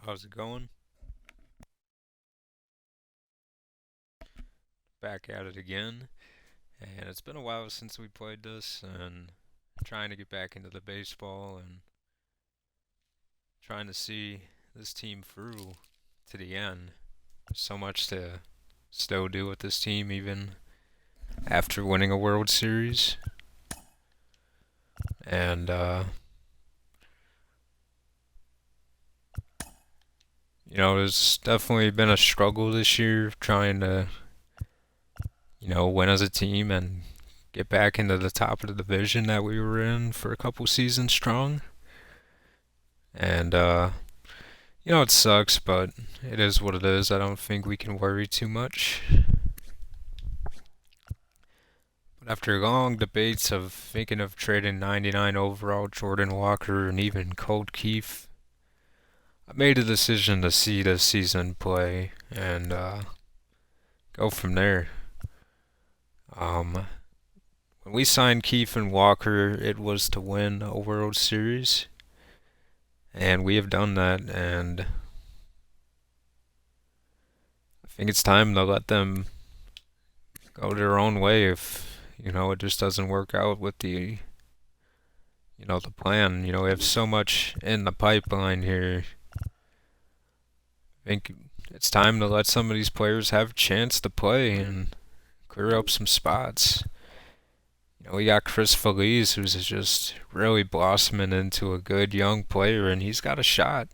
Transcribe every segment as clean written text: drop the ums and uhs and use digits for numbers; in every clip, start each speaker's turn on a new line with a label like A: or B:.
A: How's it going? Back at it again. And it's been a while since we played this, and trying to get back into the baseball and trying to see this team through to the end. So much to still do with this team, even after winning a World Series. And, there's definitely been a struggle this year trying to, win as a team and get back into the top of the division that we were in for a couple seasons strong. And it sucks, but it is what it is. I don't think we can worry too much. But after long debates of thinking of trading 99 overall Jordan Walker and even Colt Keith, I made a decision to see this season play and go from there. Um, when we signed Keith and Walker, it was to win a World Series, and we have done that. And I think it's time to let them go their own way if it just doesn't work out with the plan. We have so much in the pipeline here. I think it's time to let some of these players have a chance to play and clear up some spots. We got Chris Feliz, who's just really blossoming into a good young player, and he's got a shot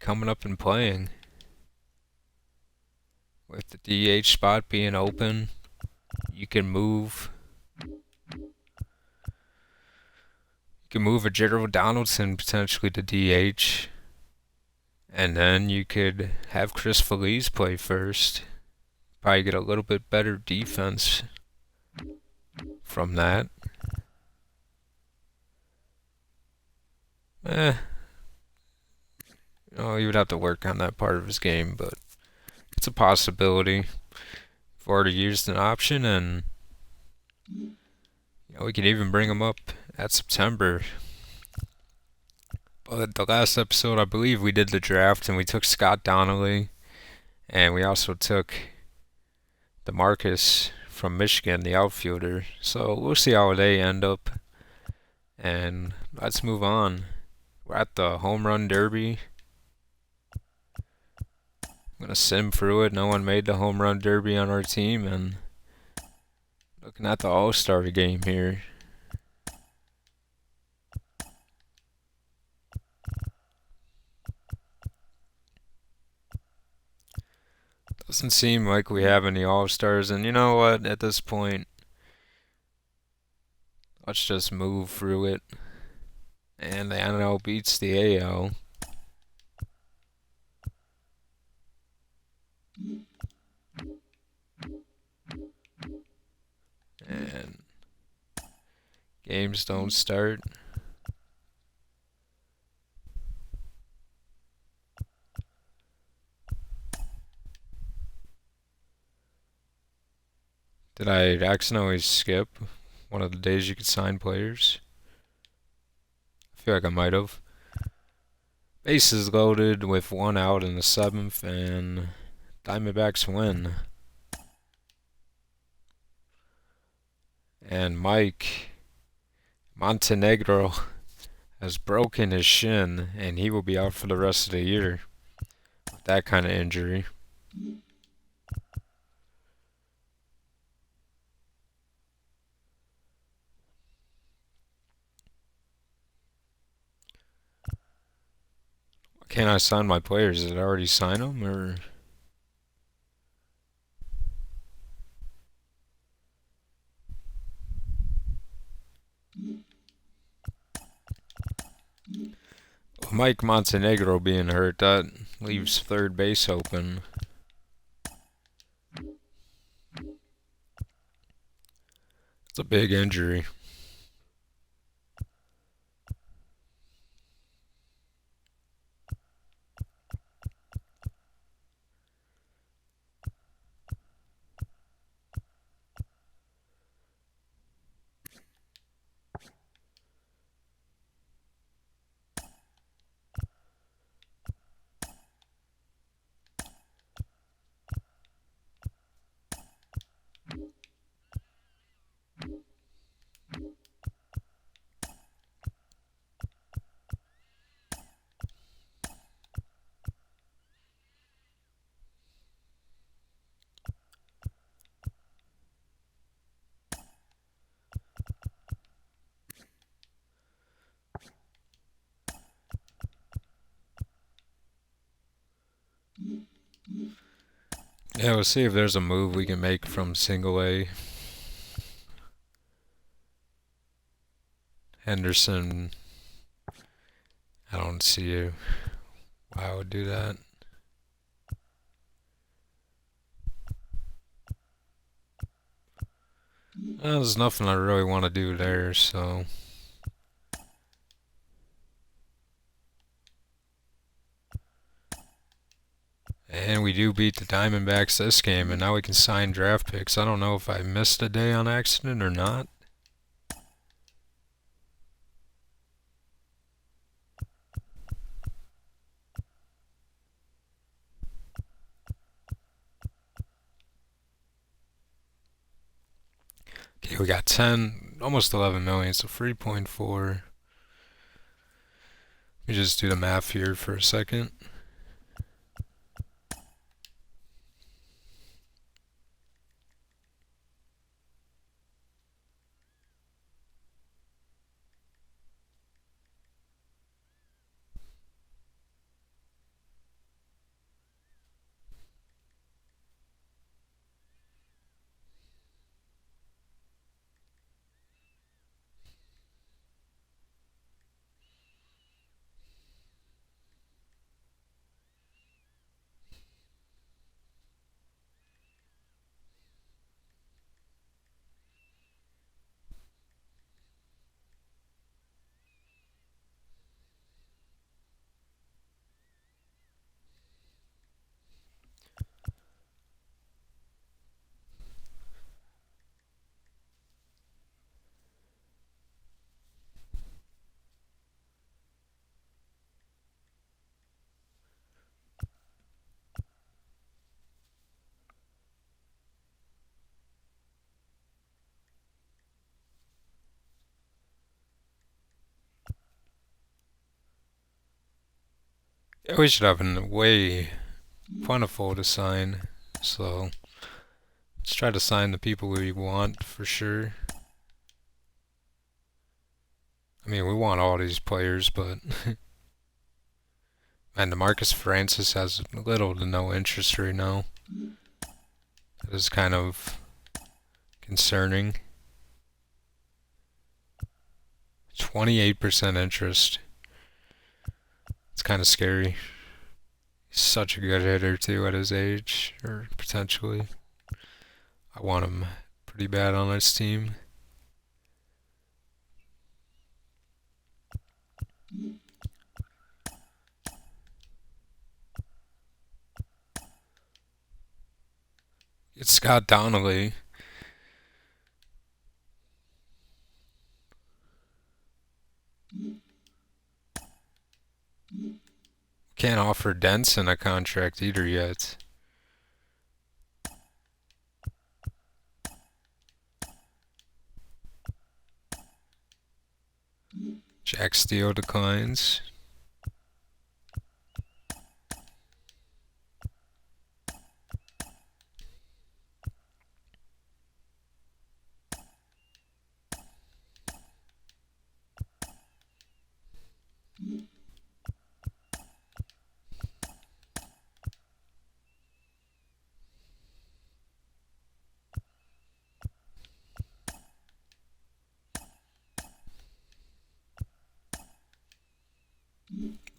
A: coming up and playing. With the DH spot being open, you can move. You can move a Gerald Donaldson potentially to DH, and then you could have Chris Feliz play first. Probably get a little bit better defense from that. Eh, he would have to work on that part of his game, but it's a possibility. We've already used an option, and we can even bring him up at September. But the last episode, I believe we did the draft, and we took Scott Donnelly, and we also took DeMarcus from Michigan, the outfielder. So we'll see how they end up. And let's move on. We're at the home run derby. I'm gonna sim through it. No one made the home run derby on our team, and looking at the All-Star game here. Doesn't seem like we have any All-Stars, and you know what? At this point, let's just move through it. And the NL beats the AL. And games don't start. Did I accidentally skip one of the days you could sign players? I feel like I might have. Bases loaded with one out in the seventh, and Diamondbacks win. And Mike Montenegro has broken his shin, and he will be out for the rest of the year with that kind of injury. Can't I sign my players? Did I already sign them, or? Mike Montenegro being hurt, that leaves third base open. It's a big injury. Yeah, we'll see if there's a move we can make from single A. Henderson, I don't see why I would do that. There's nothing I really want to do there, so. And we do beat the Diamondbacks this game, and now we can sign draft picks. I don't know if I missed a day on accident or not. Okay, we got 10, almost 11 million, so 3.4. Let me just do the math here for a second. Yeah, we should have a way plentiful to sign, so let's try to sign the people we want for sure. I mean, we want all these players, but man, DeMarcus Francis has little to no interest right now. That is kind of concerning. 28% interest. It's kind of scary. He's such a good hitter too at his age, or potentially. I want him pretty bad on this team. It's Scott Donnelly. Can't offer Denson a contract either yet. Jack Steele declines.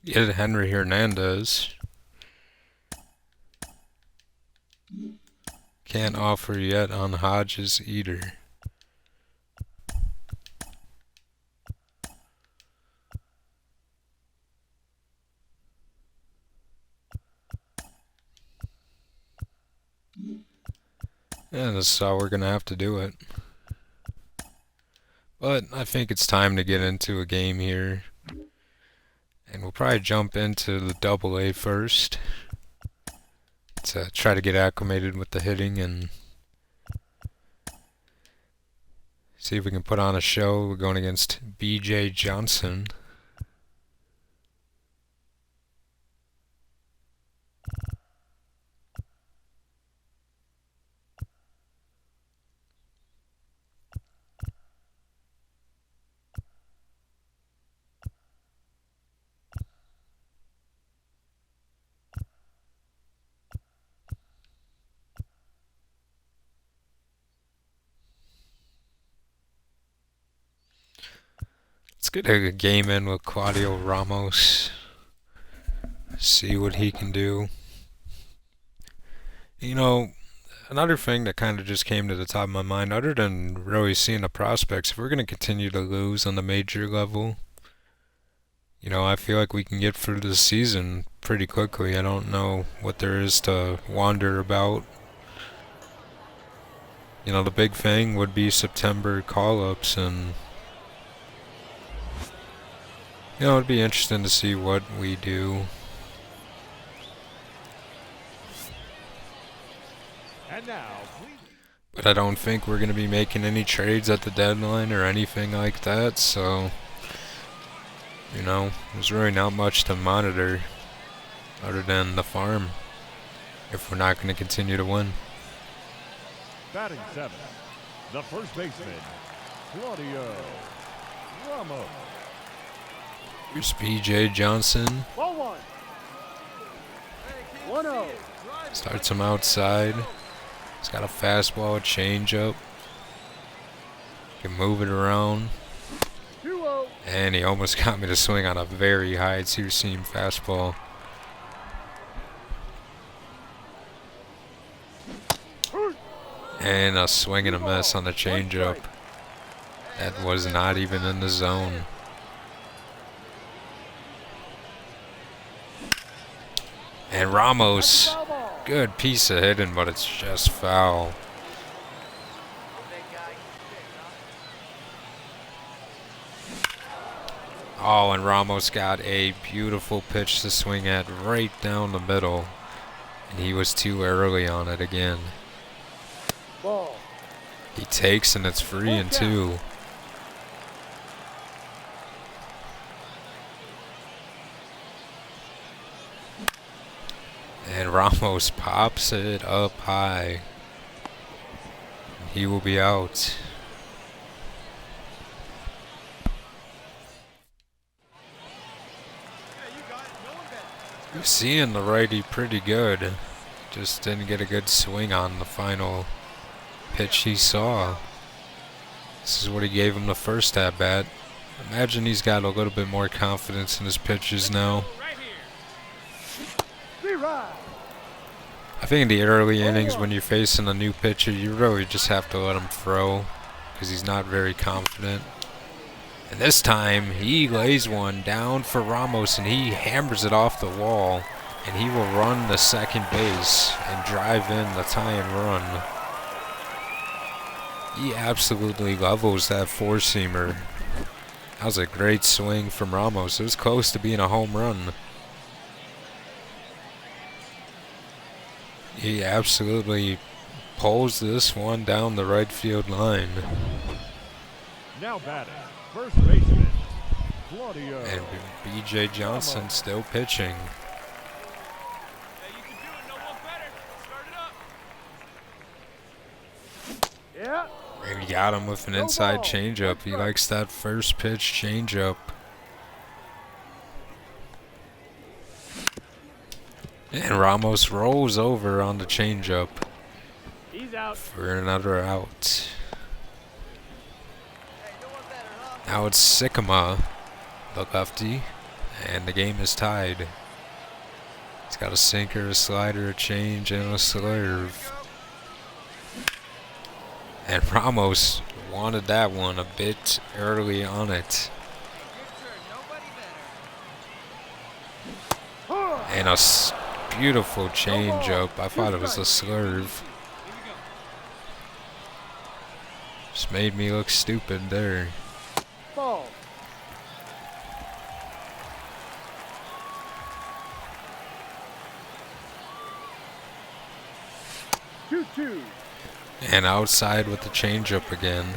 A: Get Henry Hernandez. Can't offer yet on Hodges either. Yeah, this is how we're gonna have to do it. But I think it's time to get into a game here. And we'll probably jump into the double A first to try to get acclimated with the hitting and see if we can put on a show. We're going against BJ Johnson. get a game in with Claudio Ramos. See what he can do. You know, another thing that kind of just came to the top of my mind, other than really seeing the prospects, if we're going to continue to lose on the major level, I feel like we can get through the season pretty quickly. I don't know what there is to wonder about. The big thing would be September call-ups, and it'd be interesting to see what we do.
B: And now,
A: but I don't think we're going to be making any trades at the deadline or anything like that, so there's really not much to monitor other than the farm if we're not going to continue to win.
B: Batting 7, the first baseman, Claudio Ramos.
A: Here's B.J. Johnson.
C: 1-1. 1-0.
A: Starts him outside. He's got a fastball, a changeup. Can move it around.
C: 2-0.
A: And he almost got me to swing on a very high two-seam fastball. And a swing and a miss on the changeup. That was not even in the zone. And Ramos, good piece of hitting, but it's just foul. Oh, and Ramos got a beautiful pitch to swing at right down the middle. And he was too early on it again.
C: Ball.
A: He takes and it's 3-2. And Ramos pops it up high. He will be out. You're seeing the righty pretty good. Just didn't get a good swing on the final pitch he saw. This is what he gave him the first at bat. Imagine he's got a little bit more confidence in his pitches now. I think in the early innings when you're facing a new pitcher, you really just have to let him throw because he's not very confident. And this time, he lays one down for Ramos and he hammers it off the wall. And he will run the second base and drive in the tying run. He absolutely levels that four-seamer. That was a great swing from Ramos. It was close to being a home run. He absolutely pulls this one down the right field line.
B: Now batting, first baseman, Claudio.
A: And B.J. Johnson still pitching.
C: Yeah.
A: And he got him with an inside changeup. He likes that first pitch changeup. And Ramos rolls over on the changeup.
C: He's out.
A: For another out. Now it's Sycamore, the lefty, and the game is tied. He's got a sinker, a slider, a change, and a slurve. And Ramos wanted that one a bit early on it. And a beautiful changeup. I thought it was a slurve. Just made me look stupid there.
C: Ball. Two.
A: And outside with the changeup again.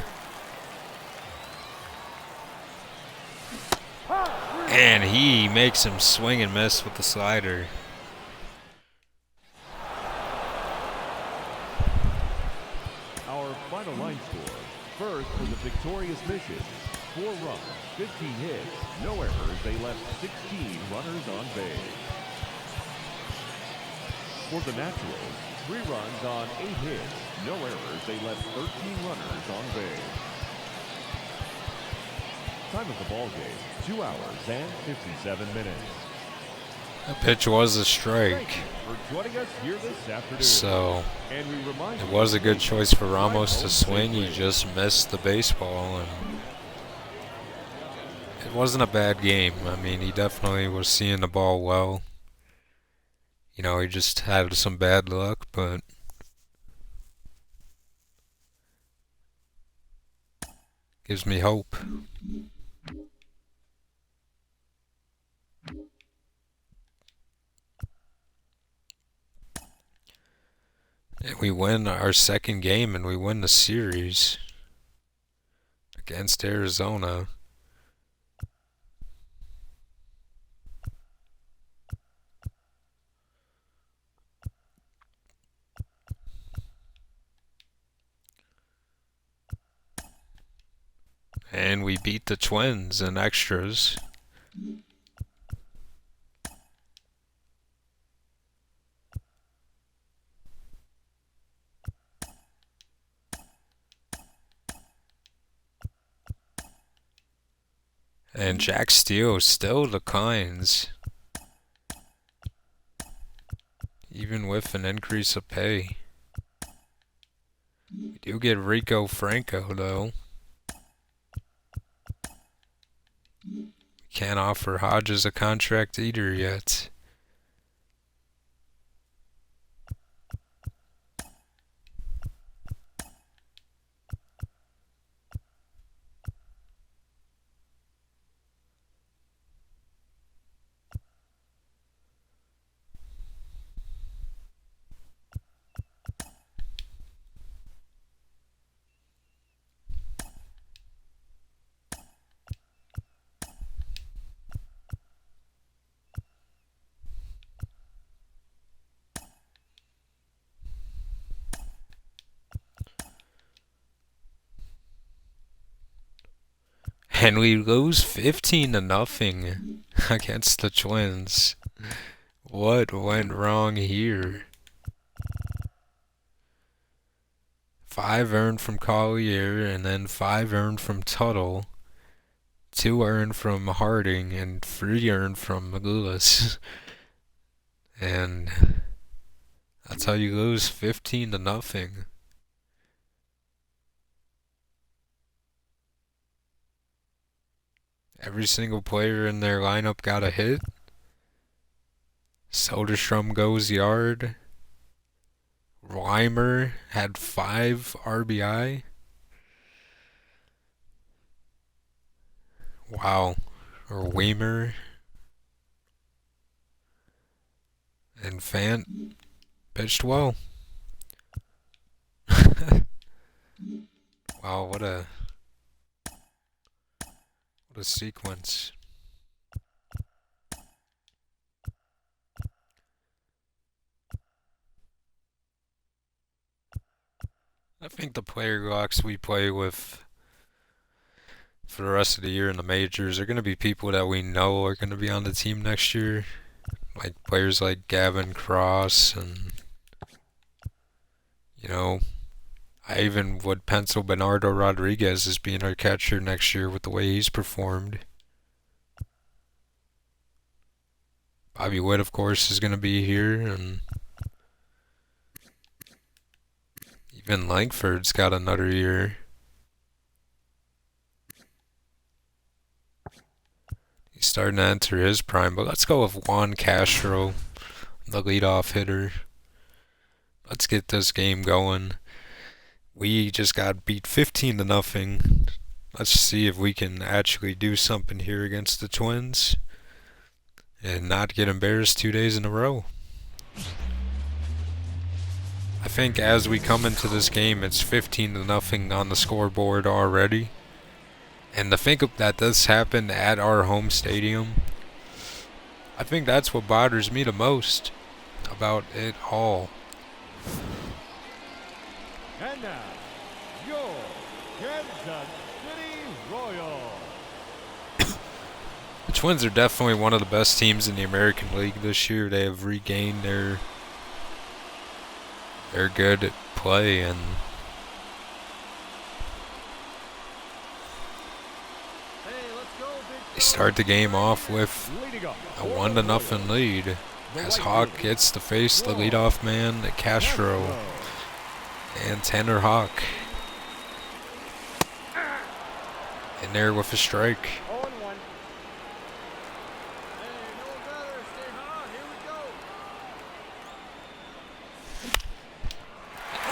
A: And he makes him swing and miss with the slider.
B: Our final line score. First for the victorious mission. 4 runs, 15 hits, no errors. They left 16 runners on base. For the Naturals, 3 runs on 8 hits, no errors. They left 13 runners on base. Time of the ball game, 2 hours and 57 minutes.
A: The pitch was a
B: Thank
A: strike,
B: you for joining us here this afternoon.
A: so
B: And we remind
A: it
B: you
A: was a good
B: to
A: choice for
B: drive
A: Ramos to
B: home
A: swing. He
B: safely.
A: just missed the baseball, and it wasn't a bad game. I mean, he definitely was seeing the ball well. You know, he just had some bad luck, but gives me hope. And we win our second game, and we win the series against Arizona. And we beat the Twins in extras. And Jack Steele still declines, even with an increase of pay. We do get Rico Franco, though. Can't offer Hodges a contract either yet. And we lose 15-0 against the Twins. What went wrong here? 5 earned from Collier, and then 5 earned from Tuttle. 2 earned from Harding, and 3 earned from Lewis. And that's how you lose 15-0. Every single player in their lineup got a hit. Soderstrom goes yard. Reimer had 5 RBI. Wow. Or Weimer. And Fant pitched well. Wow, what a sequence. I think the player locks we play with for the rest of the year in the majors are going to be people that we know are going to be on the team next year. Like players like Gavin Cross, and you know, I even would pencil Bernardo Rodriguez as being our catcher next year with the way he's performed. Bobby Witt, of course, is going to be here, and even Langford's got another year. He's starting to enter his prime, but let's go with Juan Castro, the leadoff hitter. Let's get this game going. We just got beat 15-0. Let's see if we can actually do something here against the Twins and not get embarrassed 2 days in a row. I think as we come into this game, it's 15-0 on the scoreboard already. And to think that this happened at our home stadium, I think that's what bothers me the most about it all.
B: And now, your Kansas City Royals.
A: The Twins are definitely one of the best teams in the American League this year. They have regained their good play, and
D: Hey, let's
A: They start the game off with
B: Leading up
A: a
B: for
A: 1-0 lead as Hawk gets to face the leadoff man, Castro, and Tanner Hawk in there with a strike.
C: 0-1.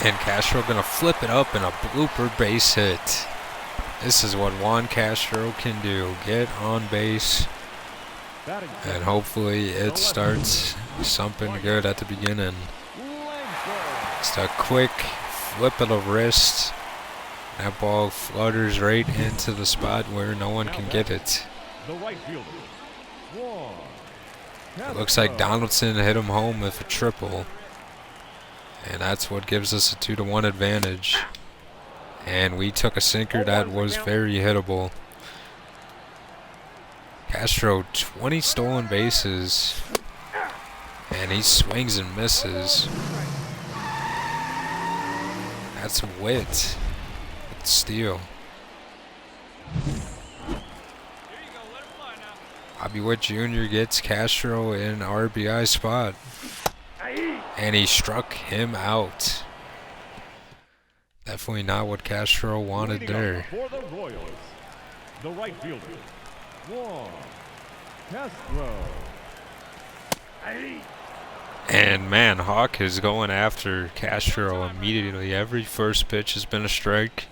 A: And Castro gonna flip it up in a blooper base hit. This is what Juan Castro can do. Get on base, and hopefully it starts something good at the beginning. Just a quick flip of the wrist. That ball flutters right into the spot where no one can get it.
B: the right fielder, Juan
A: It looks like
B: Castro.
A: Donaldson hit him home with a triple. And that's what gives us a 2-1 advantage. And we took a sinker that was very hittable. Castro, 20 stolen bases. And he swings and misses. That's wit. It's steal. Bobby Witt Jr. gets Castro in RBI spot. And he struck him out. Definitely not what Castro wanted
B: Leading
A: there.
B: up for the Royals, the right fielder, Juan Castro.
A: And man, Hawk is going after Castro immediately. Every first pitch has been a strike.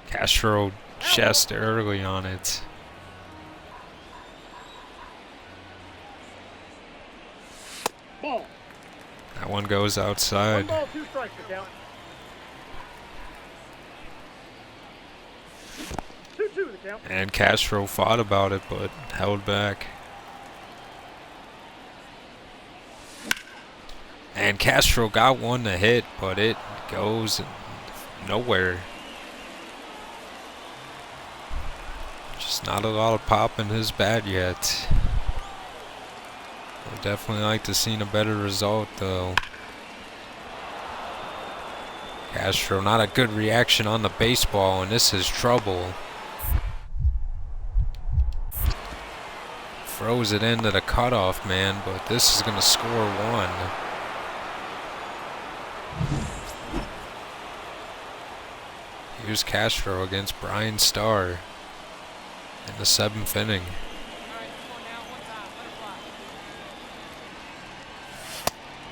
A: Castro just early on it.
C: Ball.
A: That one goes
C: 1
A: outside.
C: ball, 2 strikes the count. 2-2 the count.
A: And Castro fought about it, but held back. And Castro got one to hit, but it goes nowhere. Just not a lot of pop in his bat yet. Would definitely like to see a better result, though. Castro, not a good reaction on the baseball, and this is trouble. Throws it into the cutoff man, but this is going to score one. Here's Castro against Brian Starr in the 7th inning.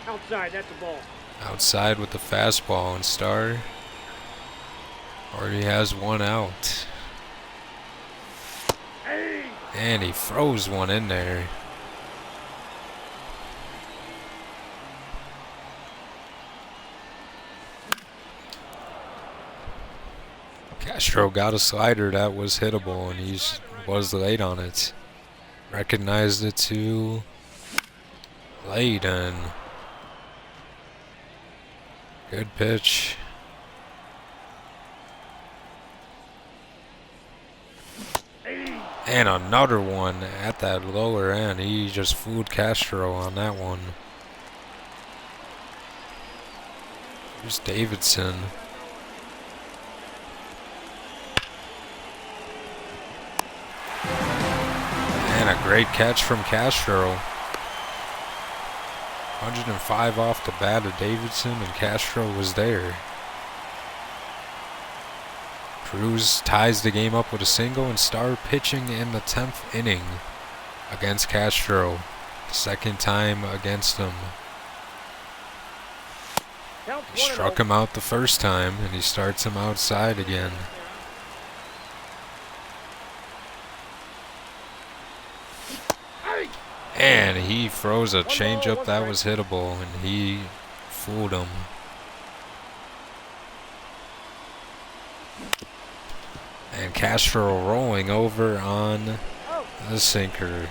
C: Outside, that's a ball.
A: Outside with the fastball, and Starr already has one out. And he throws one in there. Castro got a slider that was hittable, and he was late on it. Recognized it too late, and good pitch. And another one at that lower end. He just fooled Castro on that one. Here's Davidson. And a great catch from Castro. 105 off the bat of Davidson, and Castro was there. Cruz ties the game up with a single, and Starr pitching in the 10th inning against Castro. Second time against him. He struck him out the first time, and he starts him outside again. And he throws a changeup that was hittable, and he fooled him. And Castro rolling over on the sinker.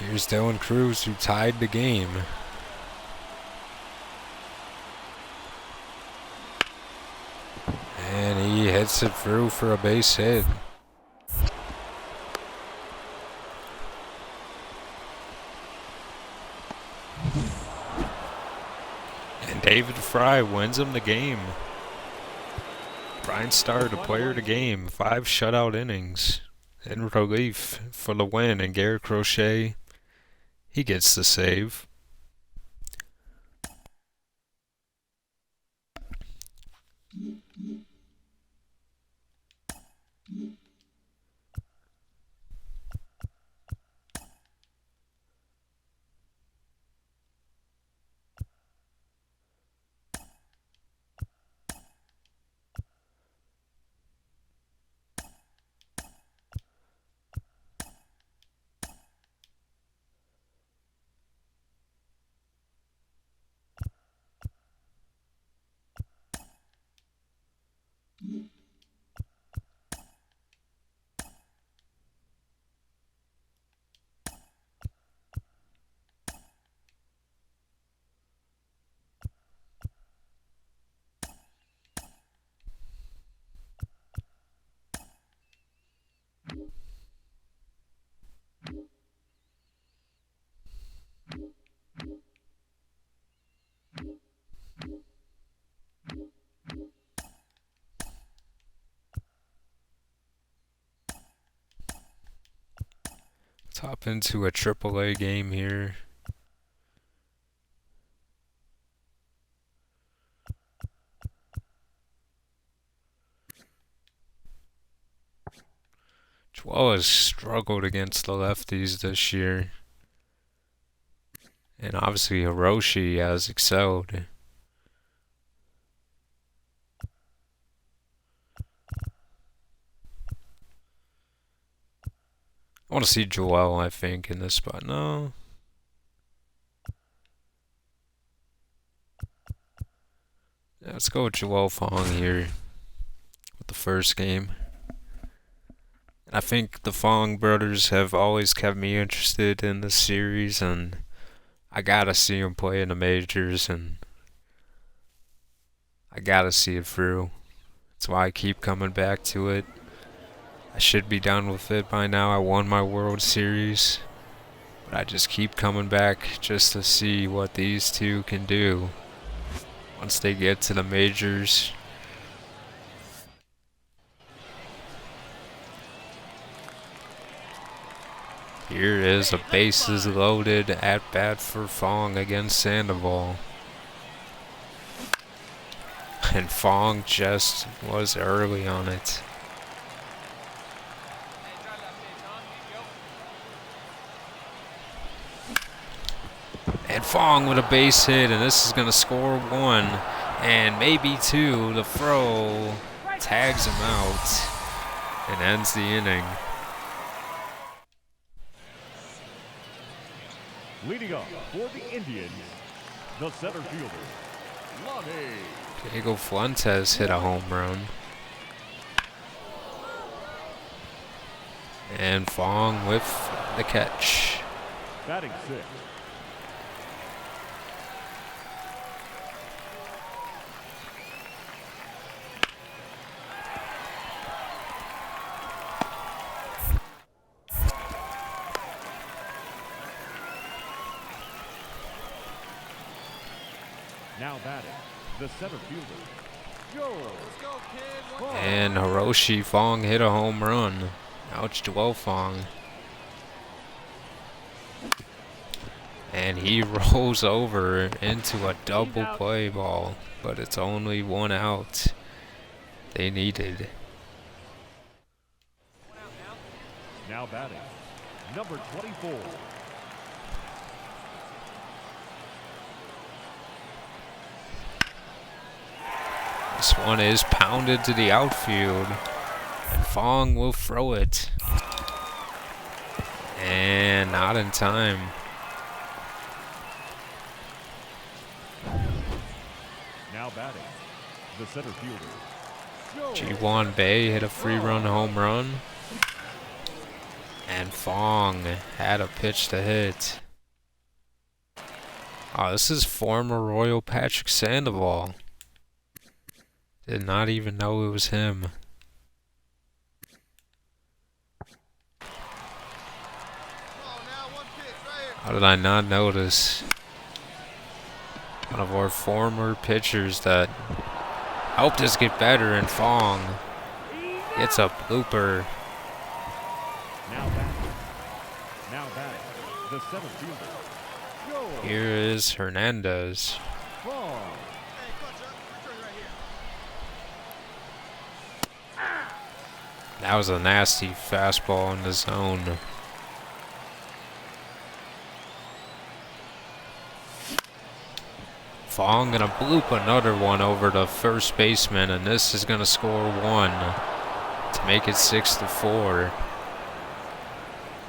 A: Here's Dylan Cruz, who tied the game. And he hits it through for a base hit. And David Fry wins him the game. Brian Starr, the player of the game, 5 shutout innings in relief for the win, and Garrett Crochet, he gets the save. Let's hop into a AAA game here. Joel has struggled against the lefties this year. And obviously Hiroshi has excelled. I want to see Joel, I think, in this spot. No. Yeah, let's go with Joel Fong here with the first game. I think the Fong brothers have always kept me interested in this series, and I gotta see them play in the majors, and I gotta see it through. That's why I keep coming back to it. I should be done with it by now. I won my World Series, but I just keep coming back just to see what these two can do once they get to the majors. Here is a bases loaded at bat for Fong against Sandoval. And Fong just was early on it. And Fong with a base hit, and this is going to score 1 and maybe 2. The throw tags him out and ends the inning.
B: Leading up for the Indians, the center fielder, Lonnie.
A: Diego Fuentes hit a home run. And Fong with the catch.
B: Batting 6. Now batting, the center fielder, Joe. Let's go, kid.
A: And Hiroshi Fong hit a home run. Now it's Joel Fong. And he rolls over into a double play ball, but it's only 1 out they needed.
B: Now batting, number 24.
A: This one is pounded to the outfield, and Fong will throw it. And not in time.
B: Now batting, the center fielder, Joe.
A: Ji-Hwan Bae hit a 3-run home run. And Fong had a pitch to hit. Oh, this is former Royal Patrick Sandoval. Did not even know it was him. How did I not notice? One of our former pitchers that Helped us get better, and Fong gets a blooper.
B: Now back. The center fielder. Joe
A: Here is Hernandez.
B: Fong.
A: That was a nasty fastball in the zone. Fong gonna bloop another one over the first baseman, and this is gonna score one to make it 6-4.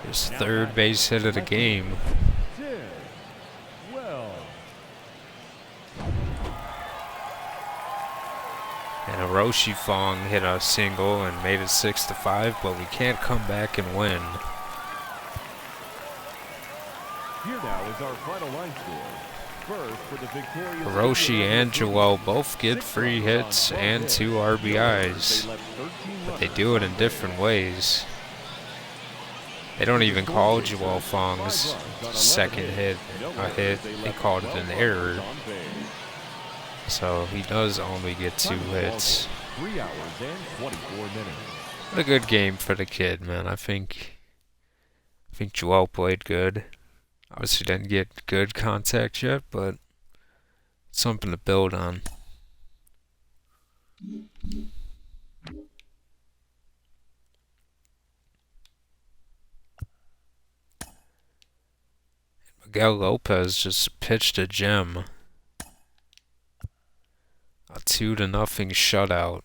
A: His third base hit of the game.
B: Sid Wells.
A: And Hiroshi Fong hit a single and made it 6-5, but we can't come back and win.
B: Here now is our final line score. First for the victorious
A: Hiroshi and Joel both get free hits and 2 RBIs, but they do it in different ways. They don't even call Joel Fong's second hit a hit, they called it an error. So he does only get 2 hits.
B: 3 hours and 24 minutes.
A: What a good game for the kid, man. I think Joel played good. Obviously didn't get good contact yet, but it's something to build on. Miguel Lopez just pitched a gem. A 2-0 shutout.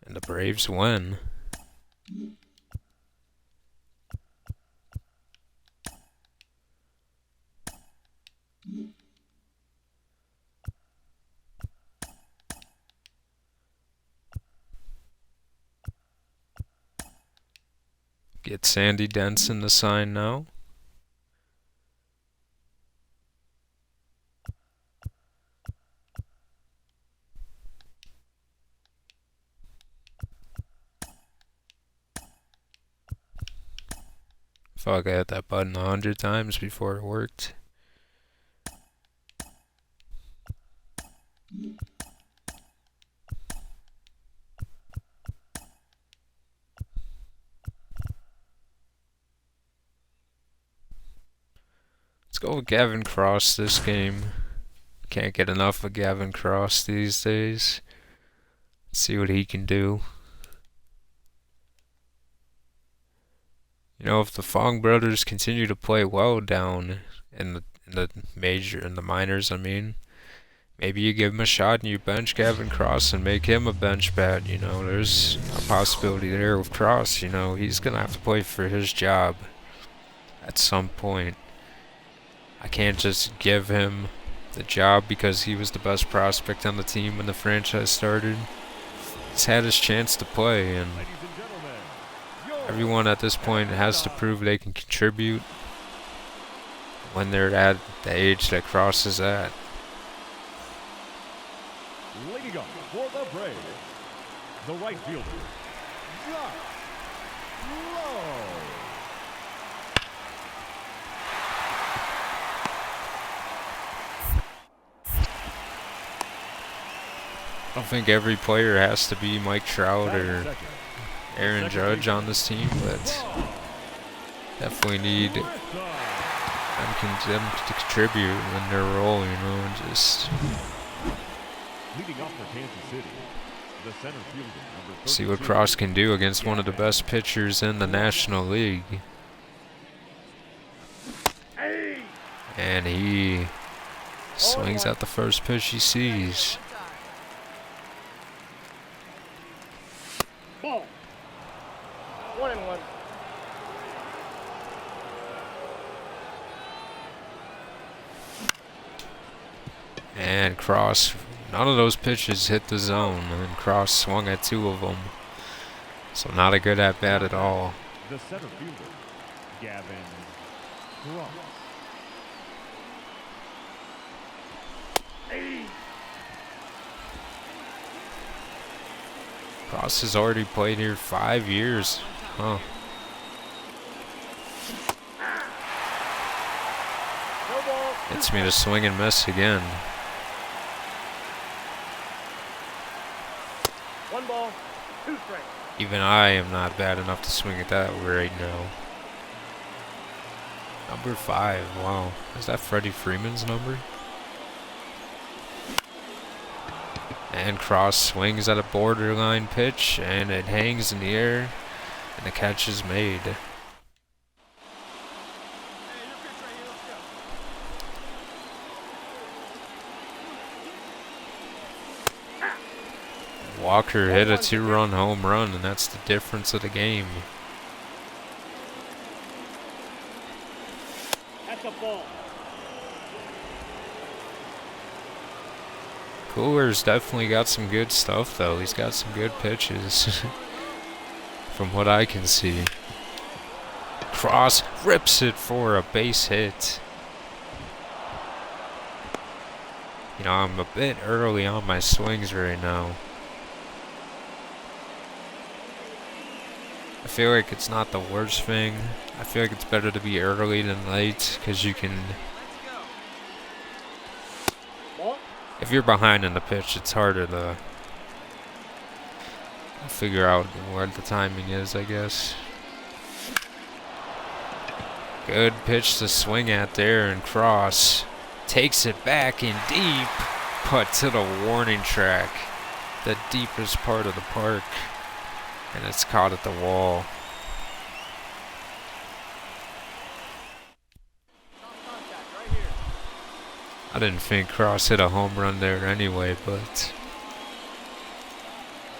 A: And the Braves win. Get Sandy Denson to sign now. I felt like I hit that button 100 times before it worked. Let's go with Gavin Cross this game. Can't get enough of Gavin Cross these days. Let's see what he can do. You know, if the Fong brothers continue to play well down in the minors, I mean, maybe you give him a shot and you bench Gavin Cross and make him a bench bat. You know, there's a possibility there with Cross. You know, he's gonna have to play for his job at some point. I can't just give him the job because he was the best prospect on the team when the franchise started. He's had his chance to play, and everyone at this point has to prove they can contribute when they're at the age that Cross is at.
B: Leading up for the Braves, the right fielder, Josh Lowe.
A: I don't think every player has to be Mike Trout or Aaron Judge on this team, but definitely need them to contribute in their role, you know, and just
B: Leading off for Kansas City, the center fielder, number
A: see what
B: 32,
A: Cross can do against one of the best pitchers in the National League. And he swings at the first pitch he sees.
C: Ball. 1-1.
A: And Cross, none of those pitches hit the zone, and Cross swung at 2 of them. So not a good at-bat at all.
B: the center fielder, Gavin Cross.
A: Cross has already played here 5 years. Huh.
C: ball.
A: Hits me to swing and miss again.
C: 1 ball, 2 strikes.
A: Even I am not bad enough to swing it that way right now. Number 5, wow. Is that Freddie Freeman's number? And Cross swings at a borderline pitch, and it hangs in the air, and the catch is made. Walker hit a 2-run home run, and that's the difference of the game.
C: That's a ball.
A: Cooler's definitely got some good stuff, though. He's got some good pitches, from what I can see. Cross rips it for a base hit. You know, I'm a bit early on my swings right now. I feel like it's not the worst thing. I feel like it's better to be early than late, because you can... If you're behind in the pitch, it's harder to figure out what the timing is, I guess. Good pitch to swing at there, and Cross takes it back in deep, but to the warning track, the deepest part of the park, and it's caught at the wall. I didn't think Cross hit a home run there anyway, but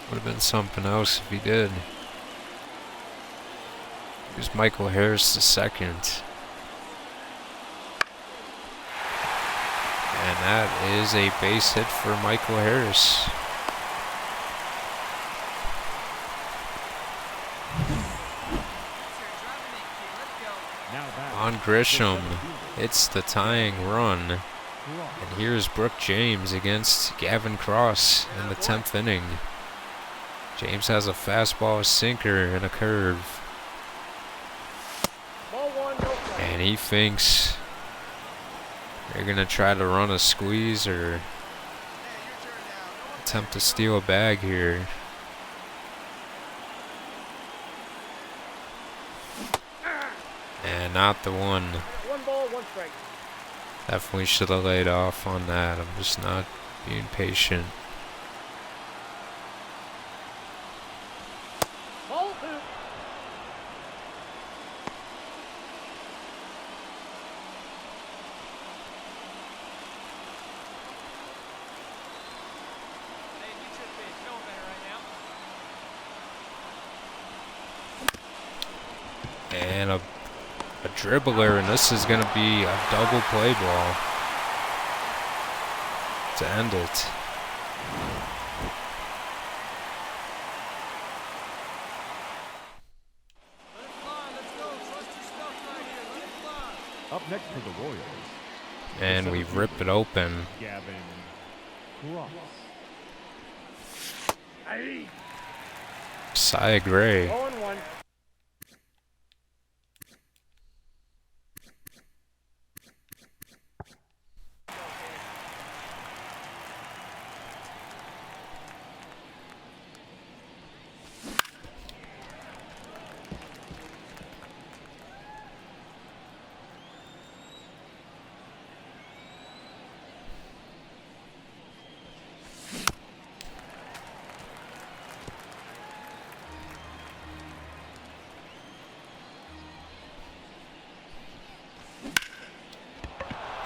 A: would have been something else if he did. Here's Michael Harris the second. And that is a base hit for Michael Harris. On Grisham, it's the tying run. And here's Brooke James against Gavin Cross in the 10th inning. James has a fastball, a sinker, and a curve. And he thinks they're going to try to run a squeeze or attempt to steal a bag here. And not the one.
C: 1 ball, 1 strike.
A: Definitely should have laid off on that. I'm just not being patient.
C: Ball 2.
A: And a dribbler, and this is going to be a double play ball to end it.
B: Up next for the Royals,
A: And we rip it open.
B: Gavin Cross.
A: Cy Gray.
C: 0-1.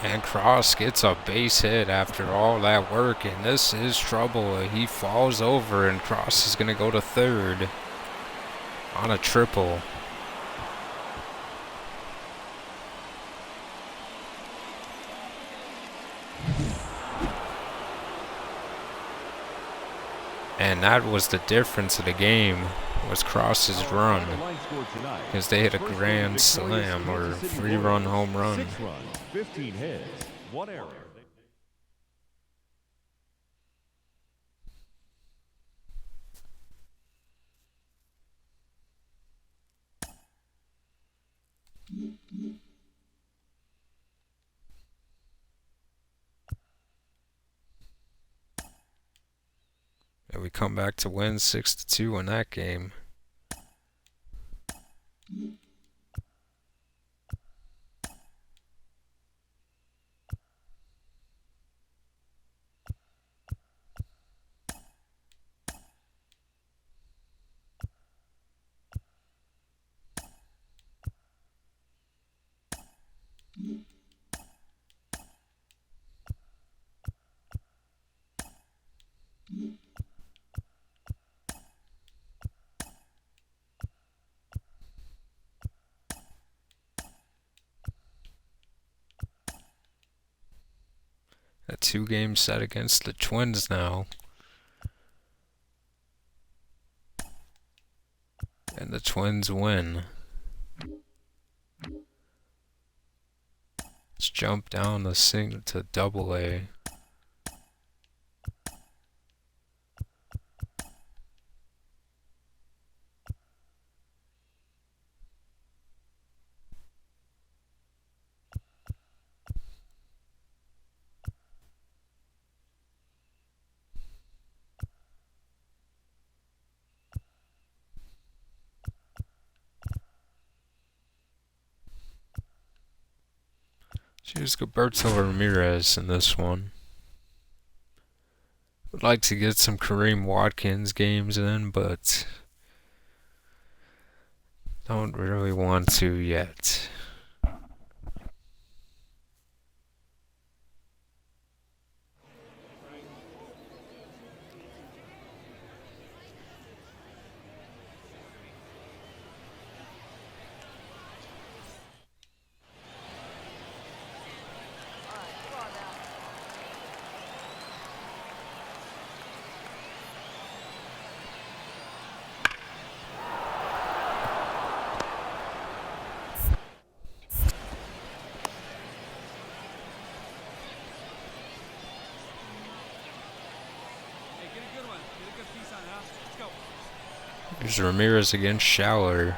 A: And Cross gets a base hit after all that work, and this is trouble. He falls over, and Cross is going to go to third on a triple. And that was the difference of the game, was Cross's run, because they hit a grand slam or 3-run home run.
B: 6 runs, 15 hits, 1 error.
A: we come back to win 6-2 in that game. A 2-game set against the Twins now. And the Twins win. Let's jump down to Double-A. Choose Gilberto Ramirez in this one. Would like to get some Kareem Watkins games in, but don't really want to yet. Here's Ramirez against Schaller.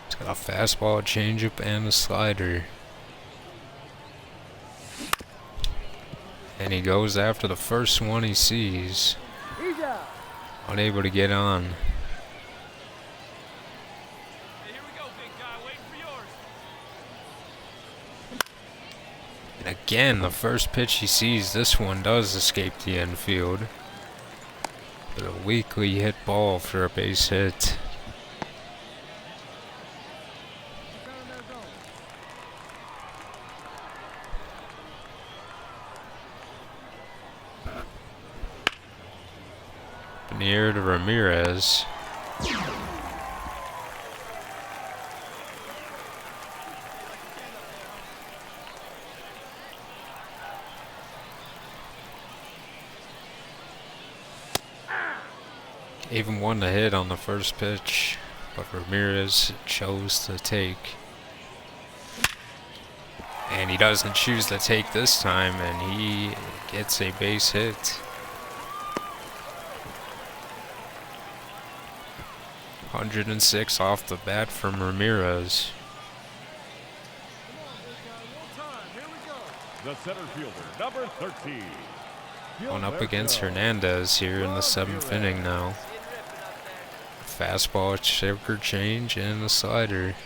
A: He's got a fastball, a changeup, and a slider. And he goes after the first one he sees. Unable to get on.
D: Hey, here we go, big guy. Waiting for yours.
A: And again, the first pitch he sees, this one does escape the infield. But a weakly hit ball for a base hit. Near to Ramirez. Even won the hit on the first pitch, but Ramirez chose to take. And he doesn't choose to take this time, and he gets a base hit. 106 off the bat from Ramirez.
B: The center fielder, number 13.
A: Going up against Hernandez here in the 7th inning now. Fastball, sugar change, and a slider.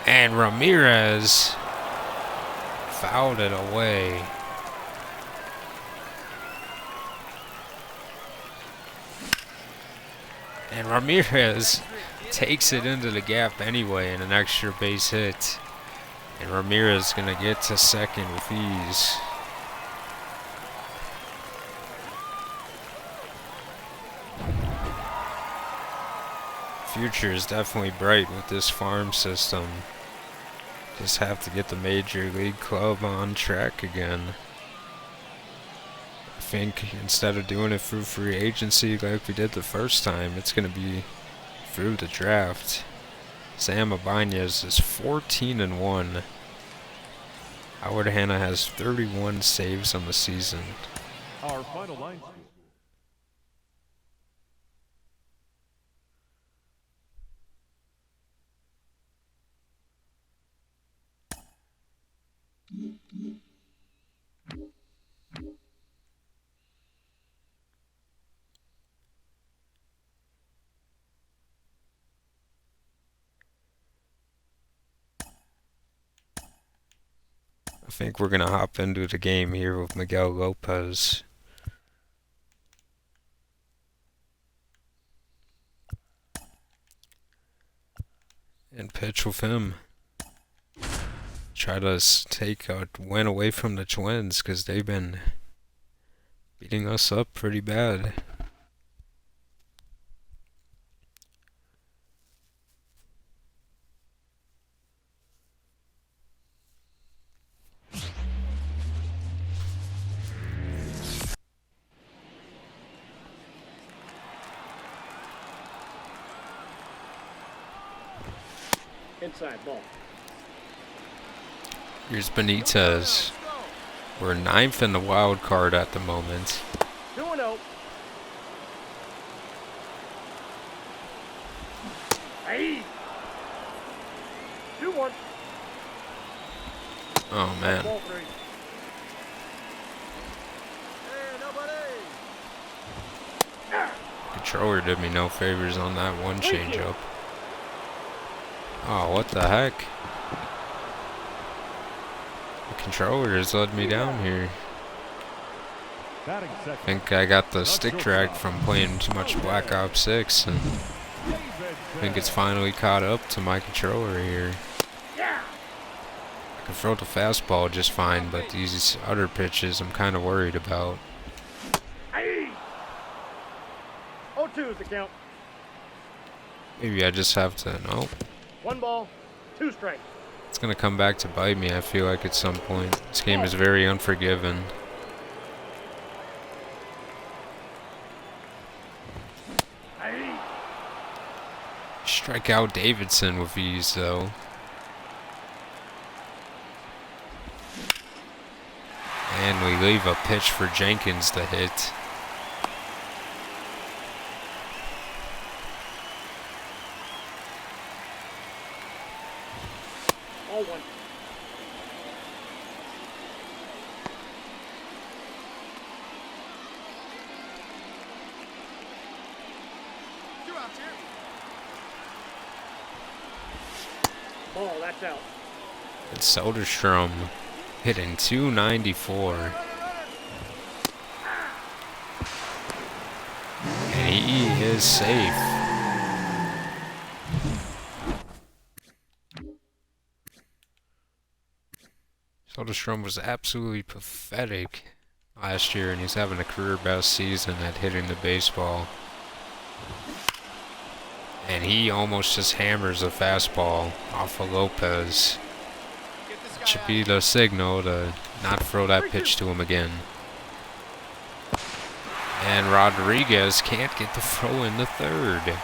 A: And Ramirez fouled it away. And Ramirez takes it into the gap anyway in an extra base hit. And Ramirez gonna get to second with ease. Future is definitely bright with this farm system. Just have to get the major league club on track again. I think instead of doing it through free agency like we did the first time, it's going to be through the draft. Sam Ibanez is 14-1. Howard Hanna has 31 saves on the season.
B: Our final line.
A: I think we're going to hop into the game here with Miguel Lopez. And pitch with him. Try to take a win away from the Twins because they've been beating us up pretty bad.
C: Inside ball.
A: Here's Benitez. We're 9th in the wild card at the moment.
C: 2-0. Hey. 2-1.
A: Oh man.
C: Ball 3.
A: Controller did me no favors on that one changeup. Oh, what the heck? The controller has let me down here. I think I got the stick drag from playing too much Black Ops 6, and I think it's finally caught up to my controller here. I can throw the fastball just fine, but these other pitches I'm kind of worried about.
C: 0-2 is the count.
A: Maybe I just have to, no.
C: 1 ball, 2 strikes.
A: It's going to come back to bite me, I feel like, at some point. This game is very unforgiving. Strike out Davidson with ease, though. And we leave a pitch for Jenkins to hit.
C: All 1. Ball, that's out.
A: And Soderstrom hitting .294. And he is safe. Soderstrom was absolutely pathetic last year, and he's having a career best season at hitting the baseball. And he almost just hammers a fastball off of Lopez. It should be the signal to not throw that pitch to him again. And Rodriguez can't get the throw in the third.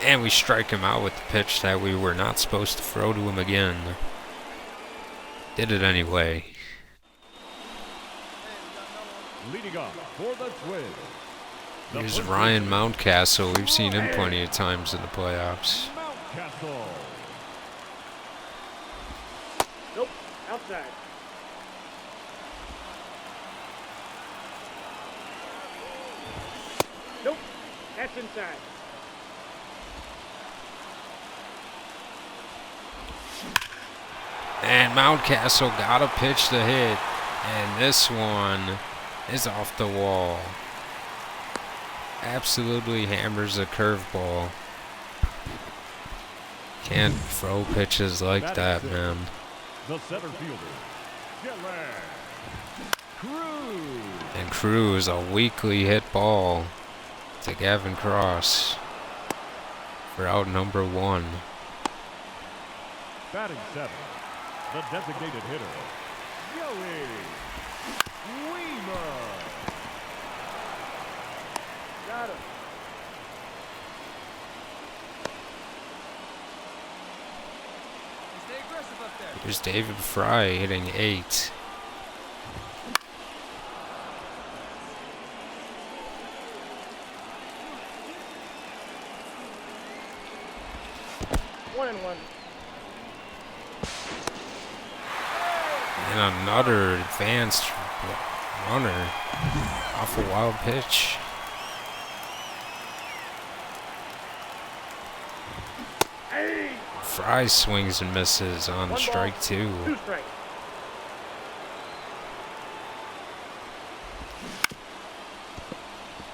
A: And we strike him out with the pitch that we were not supposed to throw to him again. Did it anyway.
B: Leading off for the Twins.
A: Here's Ryan Mountcastle. We've seen him plenty of times in the playoffs.
B: Mountcastle.
C: Nope, outside. Nope, that's inside.
A: And Mountcastle got a pitch to hit. And this one is off the wall. Absolutely hammers a curveball. Can't throw pitches like that, man.
B: The center fielder, Gillen. Cruz.
A: And Cruz, a weakly hit ball to Gavin Cross for out number 1.
B: Batting 7, the designated hitter, Joey Wiemer.
C: Got him.
D: Stay aggressive up there.
A: Here's David Fry hitting 8.
C: 1-1.
A: And another advanced runner off a wild pitch.
C: Hey!
A: Fry swings and misses on
C: 1
A: strike
C: ball,
A: 2.
C: 2 strikes.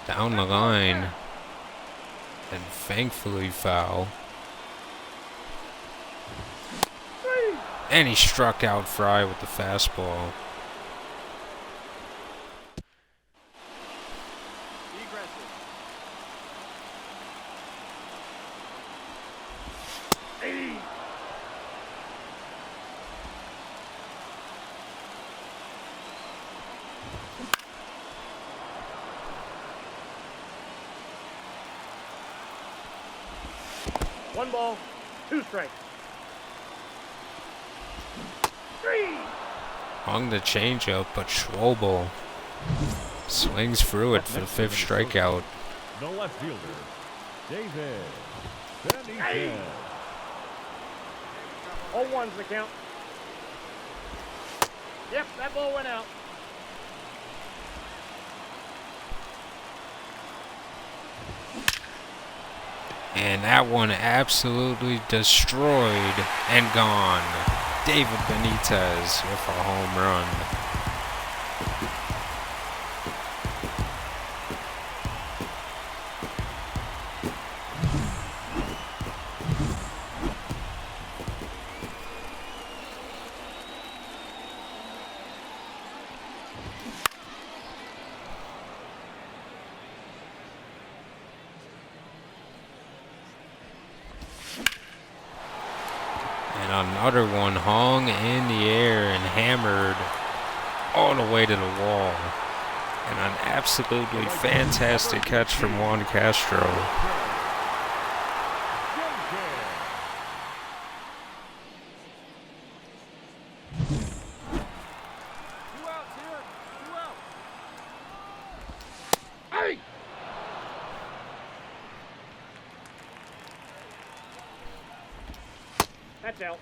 A: Down the line. And thankfully foul.
C: 3.
A: And he struck out Fry with the fastball.
D: Be aggressive.
C: Hey! One ball, 2 strikes. 3.
A: Hung the changeup, but Schwobel swings through it for the 5th strikeout.
B: The left fielder, David Benitez.
C: Hey! 0-1's the count. Yep, that ball went out.
A: And that one absolutely destroyed and gone. David Benitez with a home run. And another one hung in the air and hammered all the way to the wall. And an absolutely fantastic catch from Juan Castro.
D: Two outs here. 2 outs.
C: Hey! That's out.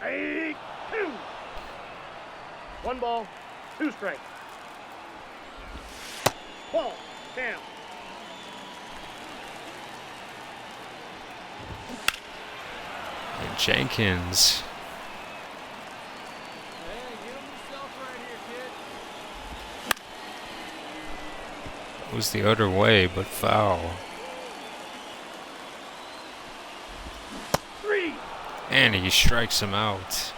C: Hey! 2. 1 ball, 2 strikes. Ball, down.
A: And Jenkins
D: Hey, get him yourself right here, kid.
A: was the other way, but foul.
C: 3.
A: And he strikes him out.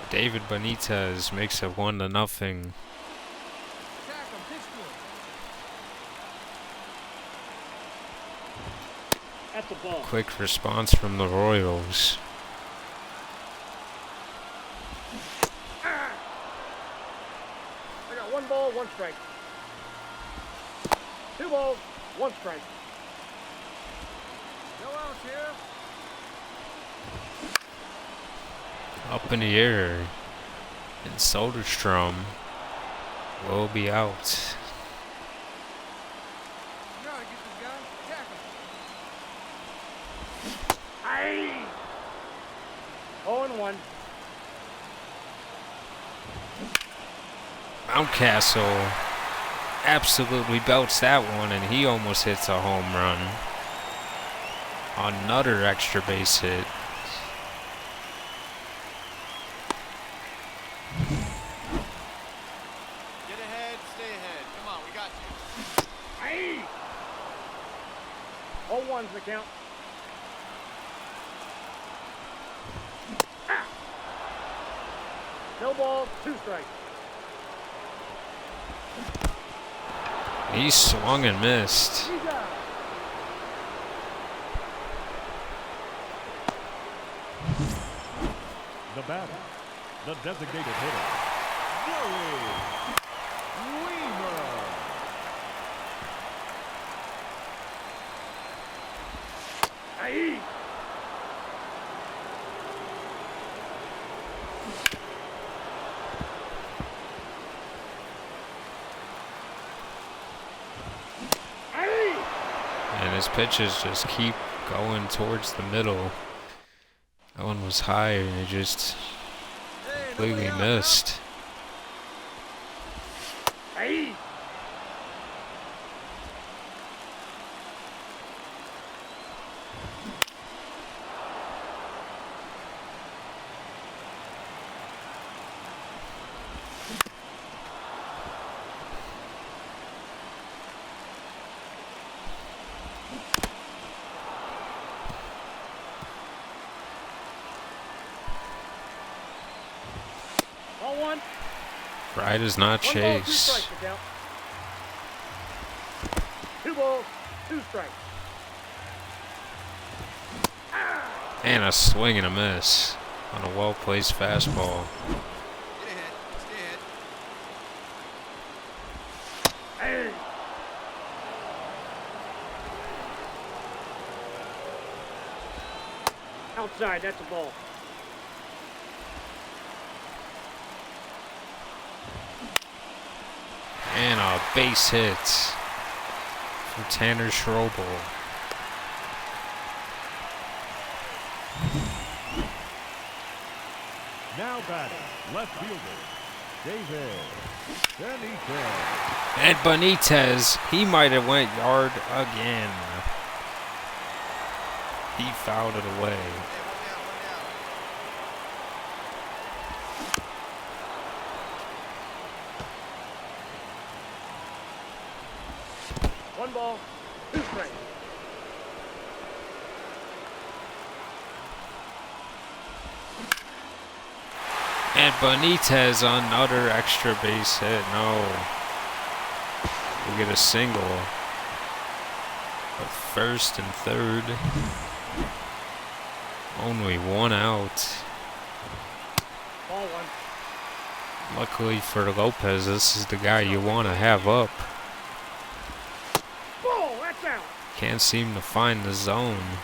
A: David Benitez makes it 1-0.
D: Attack him. Pitch to him.
C: That's a ball.
A: Quick response from the Royals.
C: I got 1 ball, 1 strike. 2 balls, 1 strike.
D: No outs here.
A: Up in the air. And Soderstrom will be out.
D: You gotta get this guy. Attack him.
C: Aye. 0-1.
A: Mountcastle absolutely belts that one, and he almost hits a home run. Another extra base hit.
D: Get ahead, stay ahead. Come on, we got you.
C: Aye. 0-1's the count. Ah. No ball, 2 strikes.
A: He swung and missed.
C: He's out.
B: The batter, the designated hitter, Joey Weaver.
C: Aye.
A: his pitches just keep going towards the middle. That one was high and he just
D: Hey, no
A: completely
D: way out, bro.
A: missed.
C: Ahí. Ball one.
A: Fry does not
C: 1 ball, 2
A: chase.
C: strikes the count. 2 balls, 2 strikes.
A: And a swing and a miss on a well-placed fastball.
D: Get ahead. Stay ahead.
C: Hey. Outside, that's a ball.
A: And a base hit for Tanner Schroebel.
B: Now batting, left fielder, David Benitez.
A: And Benitez, he might have went yard again. He fouled it away.
D: Hey, one down, one down.
C: One ball, 2 strikes.
A: And Benitez, another extra base hit. No. We get a single. But first and third. Only 1 out.
C: Ball one.
A: Luckily for Lopez, this is the guy you want to have up.
C: Ball, that's out.
A: Can't seem to find the zone.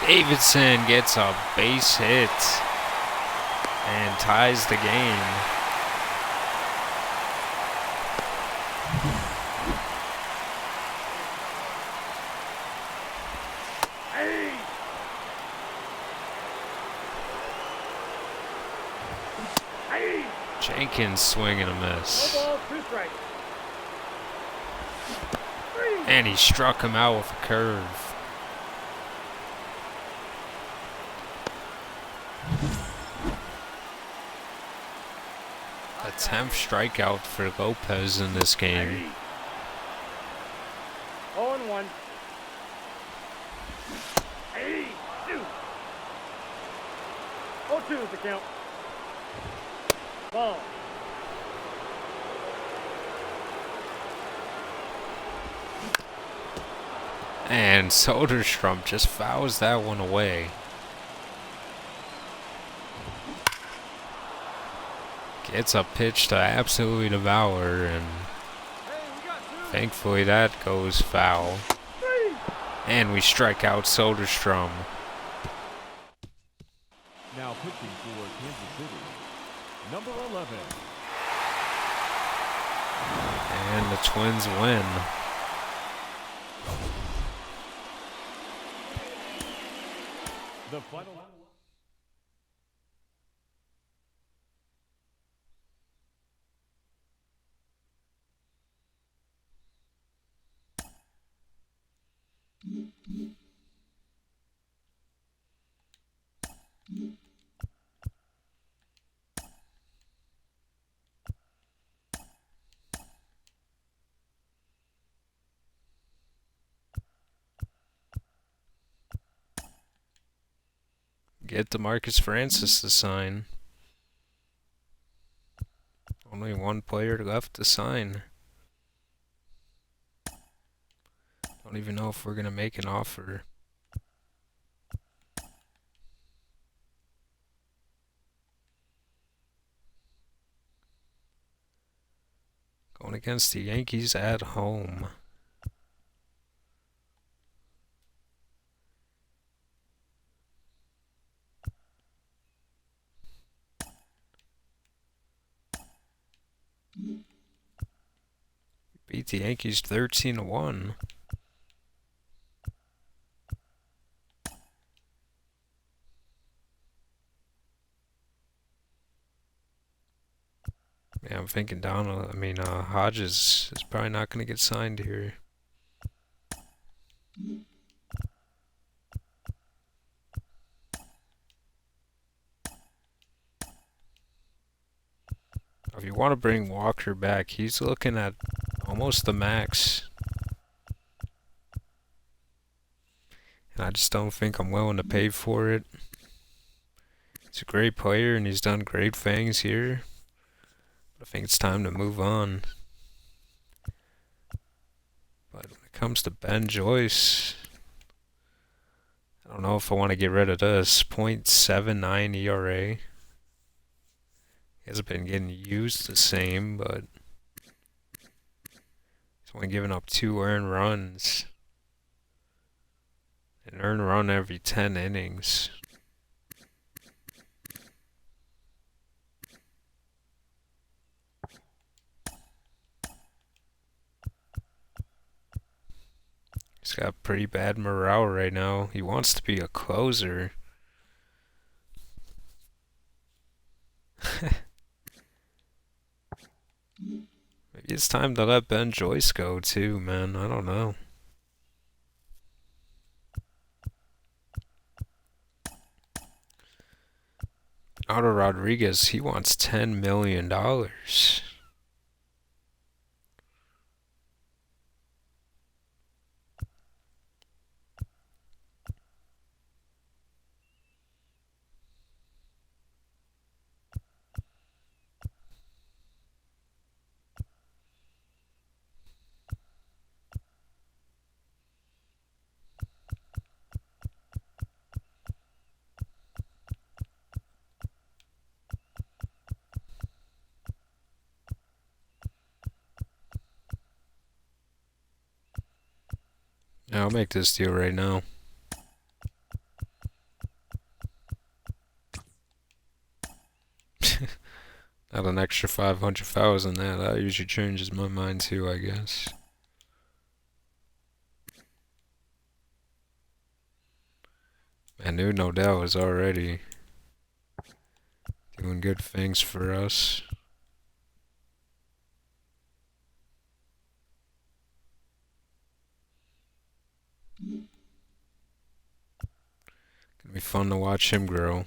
A: Davidson gets a base hit and ties the game.
C: Hey. Hey.
A: Jenkins swing and a
C: No
A: miss.
C: balls, 2 strikes. 3.
A: And he struck him out with a curve. A 10th strikeout for Lopez in this game.
C: 0-1. Hey. 2. 0-2 is the count. Ball.
A: And Soderstrom just fouls that one away. Gets a pitch to absolutely devour, and
D: Hey, we got 2.
A: thankfully that goes foul.
C: 3.
A: And we strike out Soderstrom.
B: Now pitching for Kansas City, number 11.
A: And the Twins win.
B: The final.
A: Get DeMarcus Francis to sign. Only 1 player left to sign. Don't even know if we're gonna make an offer. Going against the Yankees at home. beat the Yankees 13-1. Yeah, I'm thinking Hodges is probably not going to get signed here. If you want to bring Walker back, he's looking at almost the max. And I just don't think I'm willing to pay for it. He's a great player and he's done great things here. But I think it's time to move on. But when it comes to Ben Joyce, I don't know if I want to get rid of this. .79 ERA. He hasn't been getting used the same, but he's only giving up 2 earned runs. An earned run every 10 innings. He's got pretty bad morale right now. He wants to be a closer. Maybe it's time to let Ben Joyce go too, man. I don't know. Otto Rodriguez, he wants $10 million. Yeah, I'll make this deal right now. Not an extra 500,000 that usually changes my mind too, I guess. Manu Nodell is already doing good things for us. Gonna be fun to watch him grow.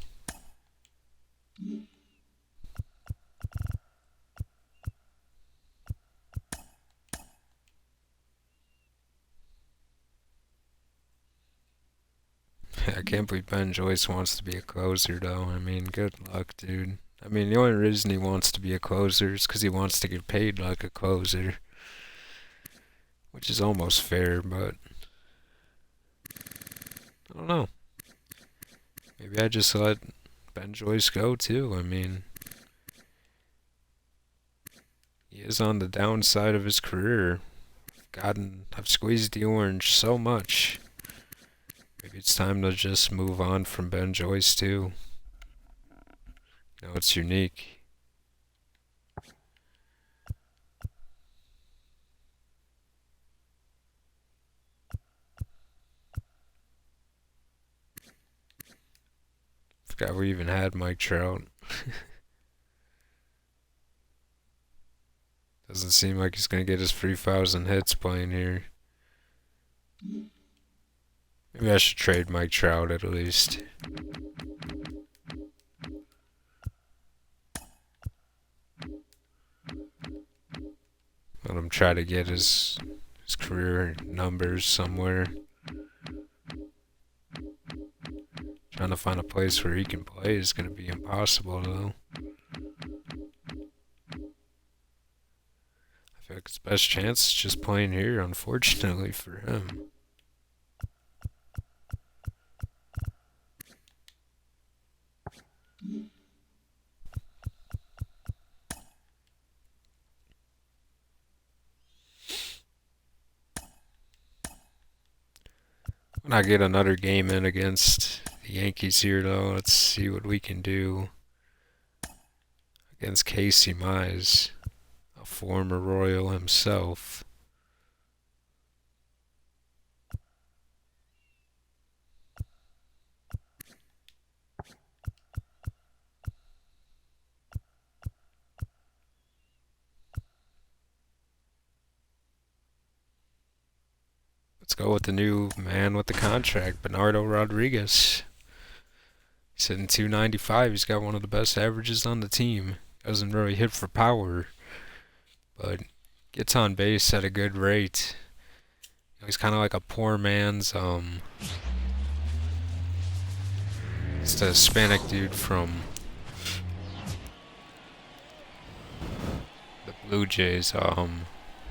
A: I can't believe Ben Joyce wants to be a closer, though. I mean, good luck, dude. I mean, the only reason he wants to be a closer is because he wants to get paid like a closer. Which is almost fair, but I don't know. Maybe I just let Ben Joyce go, too. I mean, he is on the downside of his career. I've squeezed the orange so much. Maybe it's time to just move on from Ben Joyce too. You know, it's unique. Forgot we even had Mike Trout. Doesn't seem like he's gonna get his 3,000 hits playing here. Maybe I should trade Mike Trout at least. Let him try to get his career numbers somewhere. Trying to find a place where he can play is gonna be impossible though. I feel like his best chance is just playing here, unfortunately for him. When I get another game in against the Yankees here, though, let's see what we can do against Casey Mize, a former Royal himself. Let's go with the new man with the contract, Bernardo Rodriguez. He's hitting 295. He's got one of the best averages on the team. Doesn't really hit for power, but gets on base at a good rate. He's kind of like a poor man's, it's the Hispanic dude from the Blue Jays.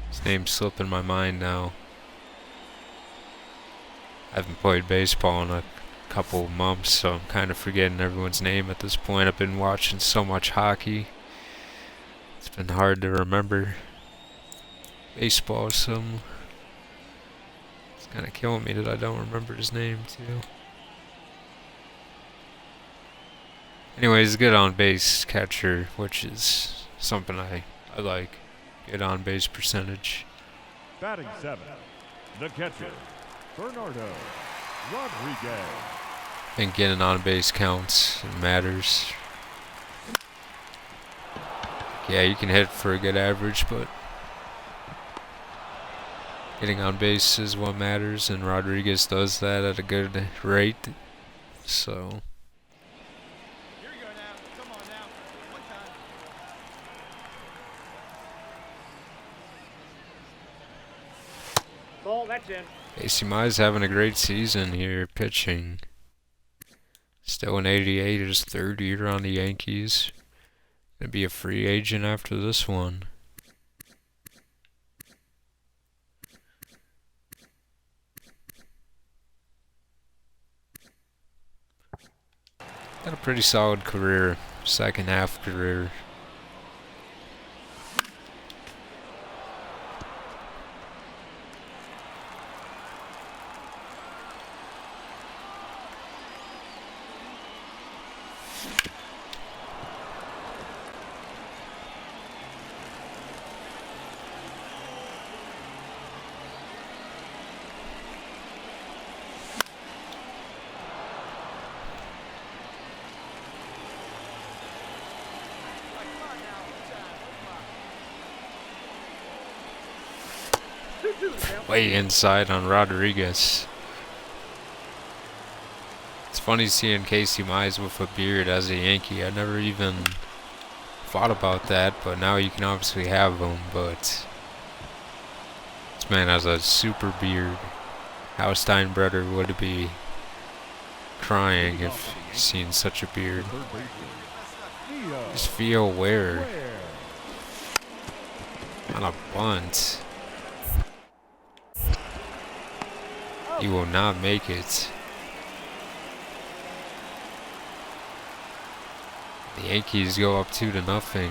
A: His name's slipping my mind now. I haven't played baseball in a couple of months, so I'm kind of forgetting everyone's name at this point. I've been watching so much hockey. It's been hard to remember. Baseball, it's kind of killing me that I don't remember his name, too. Anyways, good on base catcher, which is something I like. Good on base percentage.
B: Batting seventh, the catcher, Bernardo Rodriguez.
A: I think getting on base counts and matters. Yeah, you can hit for a good average, but getting on base is what matters, and Rodriguez does that at a good rate. So.
D: Here we go now. Come on now. One time.
C: Ball, that's in.
A: Casey Mize having a great season here pitching. Still an 88, his third year on the Yankees. Gonna be a free agent after this one. Had a pretty solid career, second half career. Way inside on Rodriguez. It's funny seeing Casey Mize with a beard as a Yankee. I never even thought about that, but now you can obviously have him. But this man has a super beard. How Steinbrenner would be crying if he's seen such a beard. Just feel where on a bunt. He will not make it. The Yankees go up 2-0.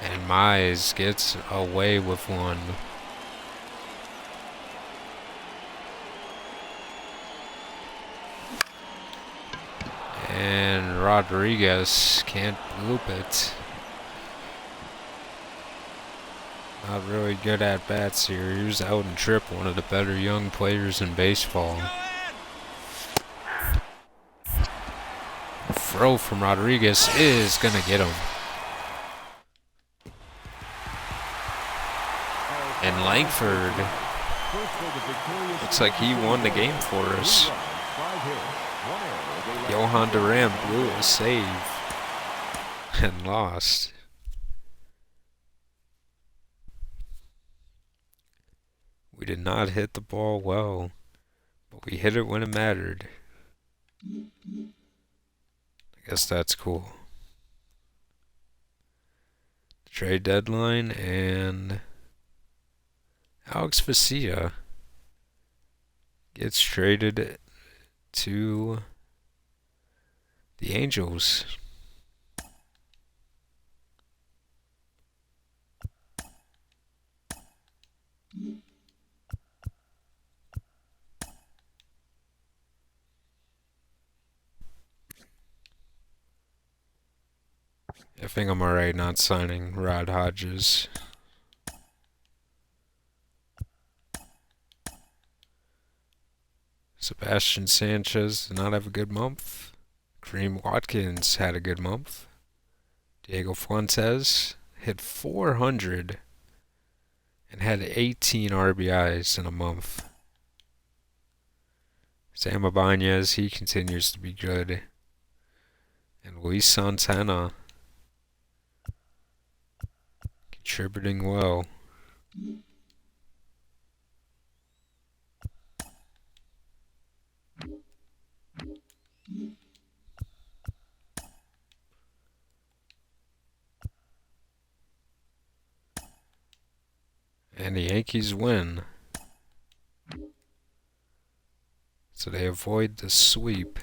A: And Mize gets away with one. And Rodriguez can't loop it. Not really good at bats here. He was out and Tripp, one of the better young players in baseball. Throw from Rodriguez is gonna get him. And Langford looks like he won the game for us. Johan Duran blew a save and lost. We did not hit the ball well, but we hit it when it mattered. I guess that's cool. Trade deadline, and Alex Faccia gets traded to the Angels. I think I'm alright not signing Rod Hodges. Sebastian Sanchez did not have a good month. Kareem Watkins had a good month. Diego Fuentes hit 400 and had 18 RBIs in a month. Sam Ibanez, he continues to be good. And Luis Santana contributing well. And the Yankees win. So they avoid the sweep.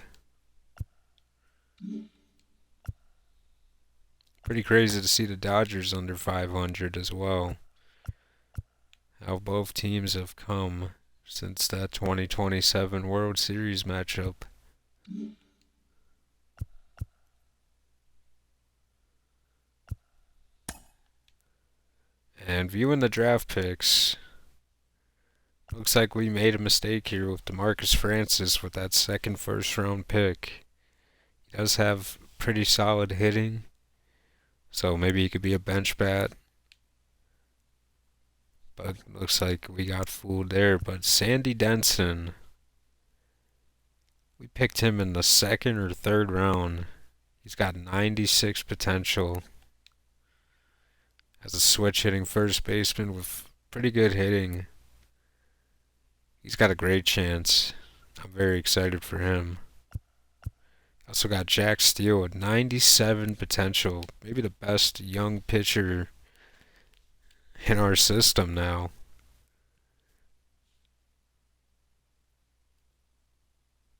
A: Pretty crazy to see the Dodgers under 500 as well. How both teams have come since that 2027 World Series matchup. And viewing the draft picks, looks like we made a mistake here with DeMarcus Francis with that second first round pick. He does have pretty solid hitting, so maybe he could be a bench bat. But looks like we got fooled there. But Sandy Denson, we picked him in the second or third round. He's got 96 potential as a switch hitting first baseman with pretty good hitting. He's got a great chance. I'm very excited for him. Also got Jack Steele with 97 potential. Maybe the best young pitcher in our system now.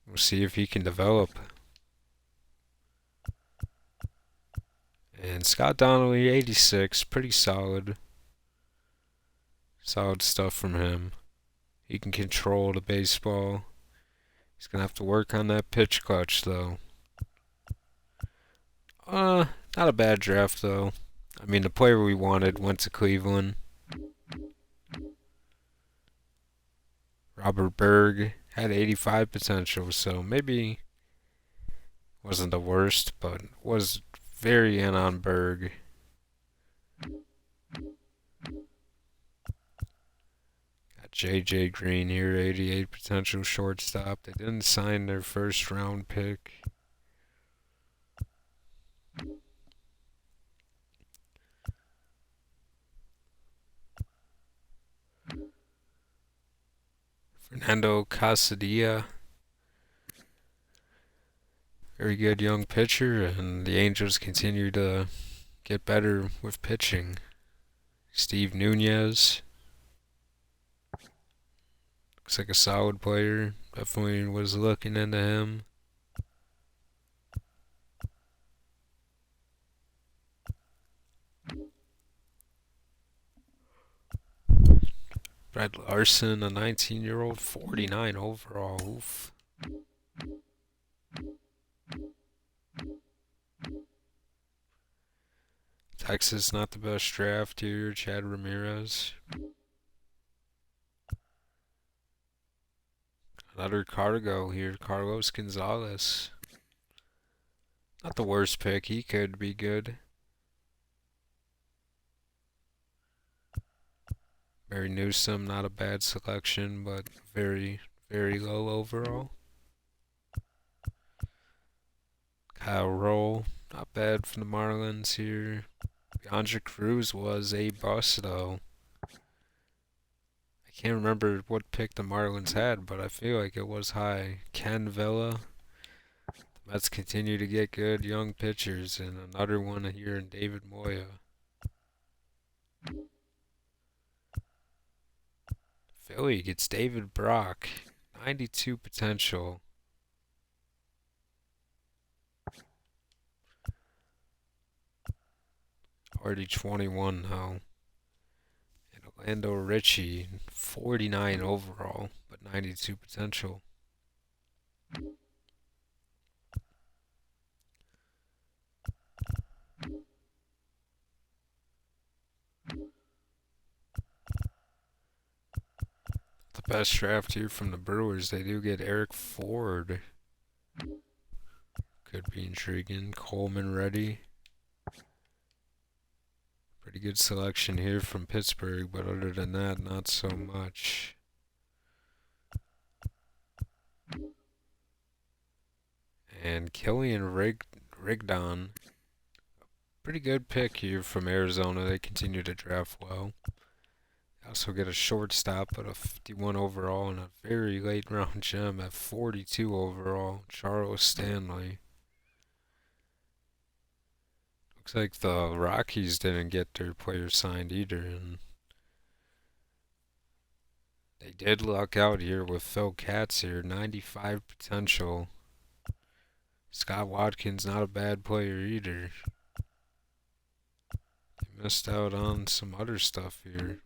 A: We'll see if he can develop. And Scott Donnelly, 86, pretty solid. Solid stuff from him. He can control the baseball. He's going to have to work on that pitch clutch, though. Not a bad draft, though. I mean, the player we wanted went to Cleveland. Robert Berg had 85 potential, so maybe wasn't the worst, but was very in on Berg. Got J.J. Green here, 88 potential shortstop. They didn't sign their first round pick. Fernando Casadilla, very good young pitcher, and the Angels continue to get better with pitching. Steve Nunez, looks like a solid player. Definitely was looking into him. Brad Larson, a 19-year-old, 49 overall. Oof. Texas, not the best draft here. Chad Ramirez. Another Cargo here. Carlos Gonzalez. Not the worst pick. He could be good. Barry Newsom, not a bad selection, but very, very low overall. Kyle Roll, not bad from the Marlins here. Andrew Cruz was a bust, though. I can't remember what pick the Marlins had, but I feel like it was high. Ken Villa. The Mets continue to get good young pitchers, and another one here in David Moya. Philly gets David Brock, 92 potential. Already 21 now. And Orlando Ritchie, 49 overall, but 92 potential. The best draft here from the Brewers, they do get Eric Ford. Could be intriguing. Coleman ready. Pretty good selection here from Pittsburgh, but other than that, not so much. And Killian Rigdon, pretty good pick here from Arizona. They continue to draft well. They also get a shortstop at a 51 overall and a very late round gem at 42 overall, Charles Stanley. Looks like the Rockies didn't get their player signed either, and they did luck out here with Phil Katz here, 95 potential. Scott Watkins, not a bad player either. They missed out on some other stuff here.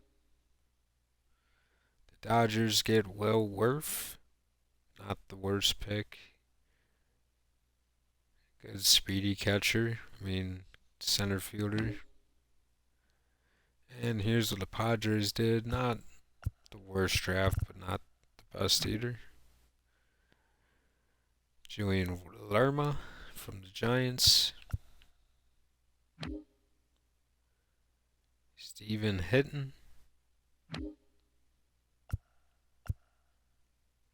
A: The Dodgers get Will Worth, not the worst pick. Good speedy catcher, center fielder. And here's what the Padres did, not the worst draft, but not the best either. Julian Lerma from the Giants. Stephen Hitton.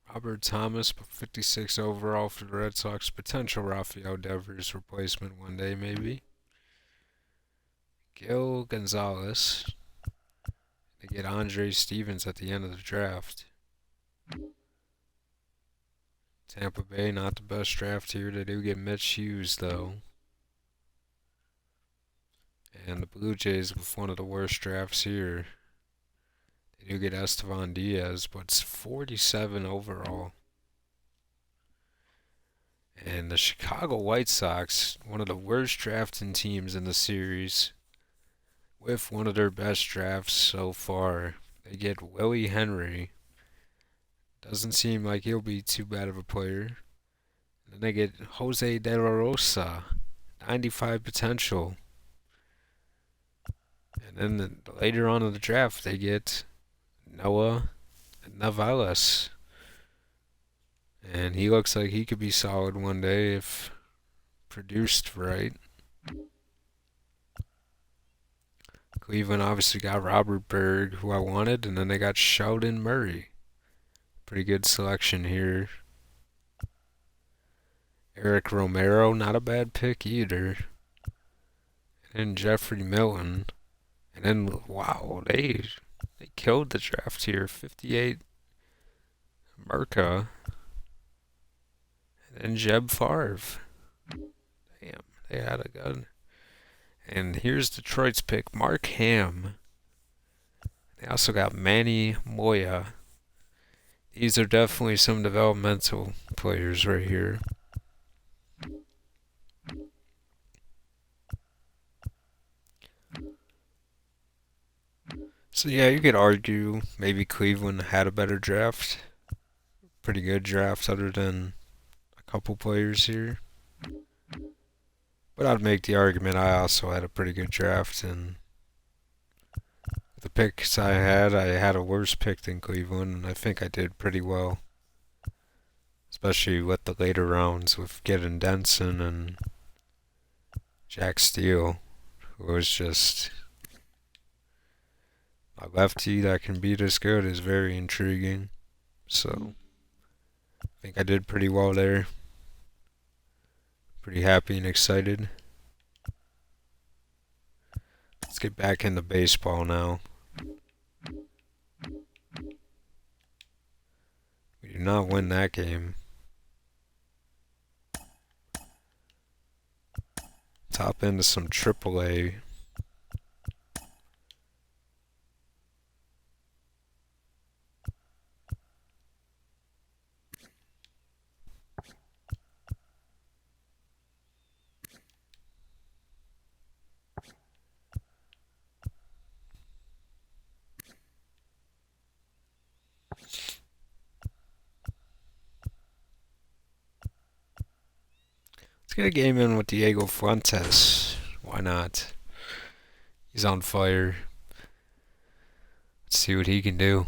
A: Robert Thomas, 56 overall for the Red Sox. Potential Rafael Devers replacement one day, maybe. Gil Gonzalez. They get Andre Stevens at the end of the draft. Tampa Bay, not the best draft here. They do get Mitch Hughes, though. And the Blue Jays with one of the worst drafts here. They do get Estevan Diaz, but it's 47 overall. And the Chicago White Sox, one of the worst drafting teams in the series, with one of their best drafts so far. They get Willie Henry. Doesn't seem like he'll be too bad of a player. And then they get Jose De La Rosa, 95 potential. And then later on in the draft, they get Noah Navales. And he looks like he could be solid one day if produced right. Cleveland obviously got Robert Berg, who I wanted, and then they got Sheldon Murray. Pretty good selection here. Eric Romero, not a bad pick either. And then Jeffrey Milton. And then, wow, they killed the draft here. 58 Merca. And then Jeb Favre. Damn, they had a gun. And here's Detroit's pick, Mark Ham. They also got Manny Moya. These are definitely some developmental players right here. So yeah, you could argue maybe Cleveland had a better draft. Pretty good draft other than a couple players here. But I'd make the argument I also had a pretty good draft, and the picks I had a worse pick than Cleveland, and I think I did pretty well. Especially with the later rounds with getting Denson and Jack Steele, who was just a lefty that can be this good, is very intriguing. So I think I did pretty well there. Pretty happy and excited. Let's get back into baseball now. We did not win that game. Top into some AAA. Let's get a game in with Diego Fuentes. Why not? He's on fire. Let's see what he can do.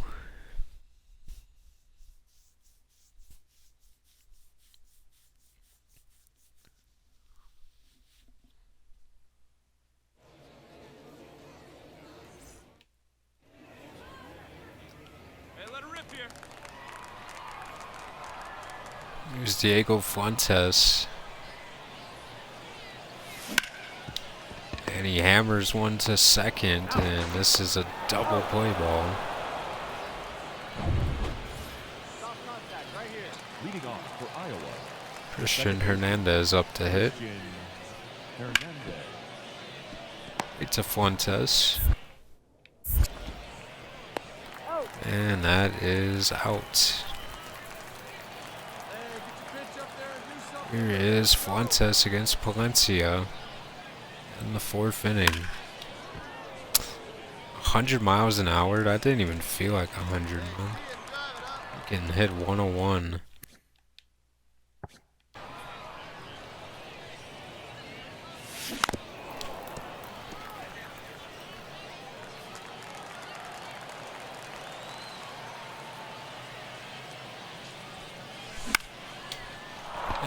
A: Here's Diego Fuentes. And he hammers one to second, and this is a double play ball.
B: Leading off for Iowa,
A: Christian Hernandez up to hit.
B: Christian Hernandez.
A: It's a Fuentes. And that is out. Here is Fuentes against Palencia in the 4th inning. 100 miles an hour? That didn't even feel like 100, man. Getting hit 101.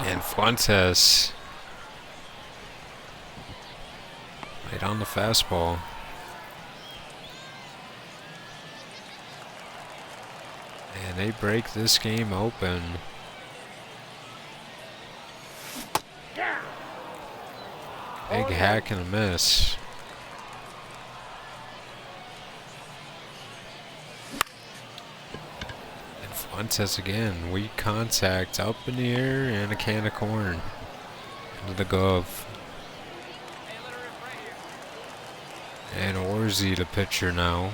A: And Fuentes right on the fastball. And they break this game open. Big hack and a miss. And Fuentes again, weak contact, up in the air, and a can of corn into the glove. And Orzi, the pitcher now.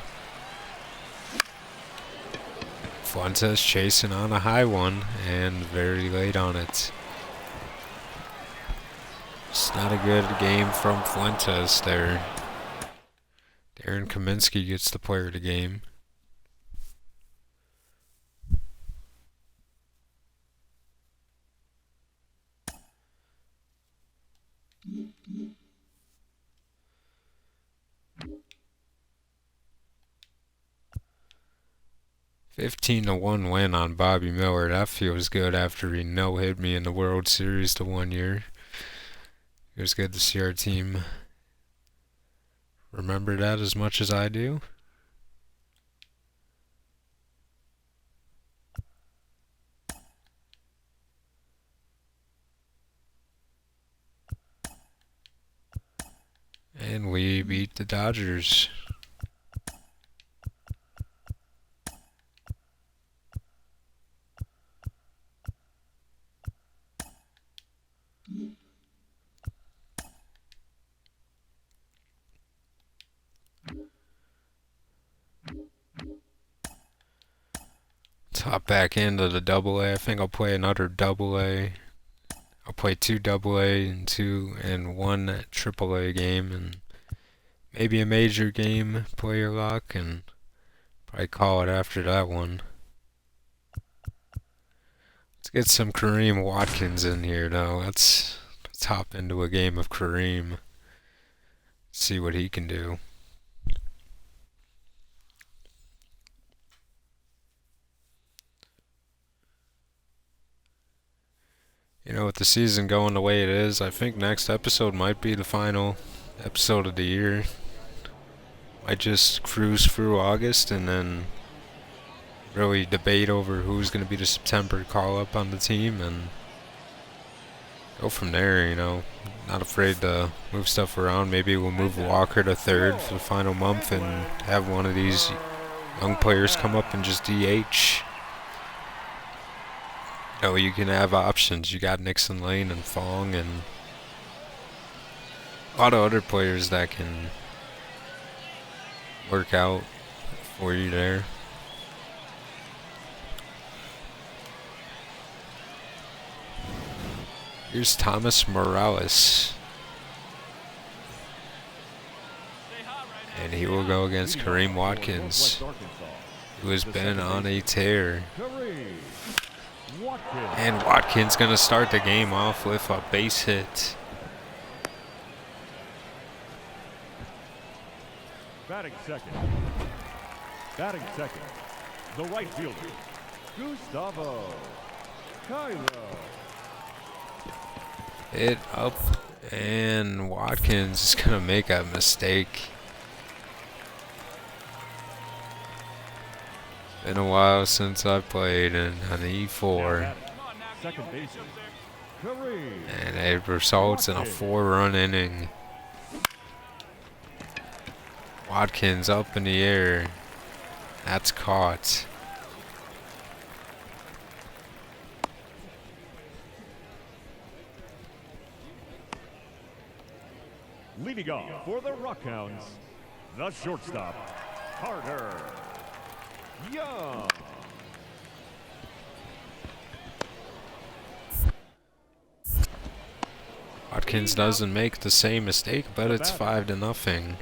A: Fuentes chasing on a high one and very late on it. It's not a good game from Fuentes there. Darren Kaminsky gets the player of the game. (15-1) win on Bobby Miller. That feels good after he no-hit me in the World Series the one year. It was good to see our team remember that as much as I do. And we beat the Dodgers. Hop back into the double A. I think I'll play another double A. I'll play 2 double A and 1 triple A game, and maybe a major game, player lock, and probably call it after that one. Let's get some Kareem Watkins in here, though. Let's hop into a game of Kareem. See what he can do. You know, with the season going the way it is, I think next episode might be the final episode of the year. Might just cruise through August and then really debate over who's going to be the September call-up on the team and go from there, you know. Not afraid to move stuff around. Maybe we'll move Walker to third for the final month and have one of these young players come up and just DH. You know, you can have options. You got Nixon Lane and Fong and a lot of other players that can work out for you there. Here's Thomas Morales. And he will go against Kareem Watkins, who has been on a tear. And Watkins going to start the game off with a base hit.
B: Batting second. Batting second. The right fielder, Gustavo Cairo.
A: Hit up, and Watkins is going to make a mistake. Been a while since I played on the E4.
B: Second baseman, Kareem.
A: And it results in a 4-run inning. Watkins up in the air. That's caught.
B: Leading off for the Rockhounds, the shortstop, Carter Young.
A: Watkins doesn't make the same mistake, but it's 5-0.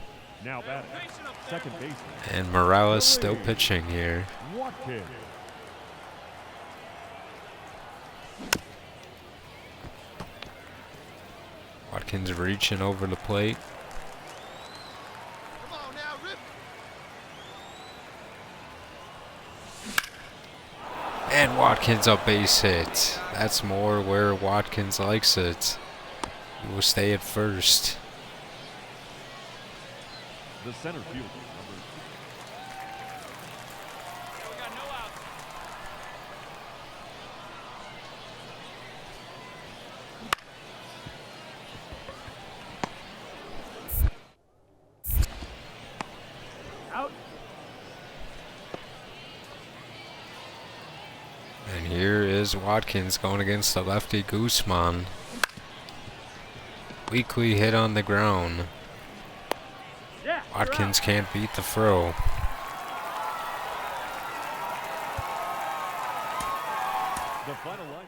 B: Now batting, second baseman,
A: And Morales still pitching here.
B: Watkins.
A: Watkins reaching over the plate.
D: Come on now, rip.
A: And Watkins a base hit. That's more where Watkins likes it. He will stay at first.
B: The center fielder, number
D: We got no outs.
C: Out.
A: And here is Watkins going against the lefty Guzman. Weakly hit on the ground.
C: Yeah.
A: Watkins can't beat the throw.
B: the final line.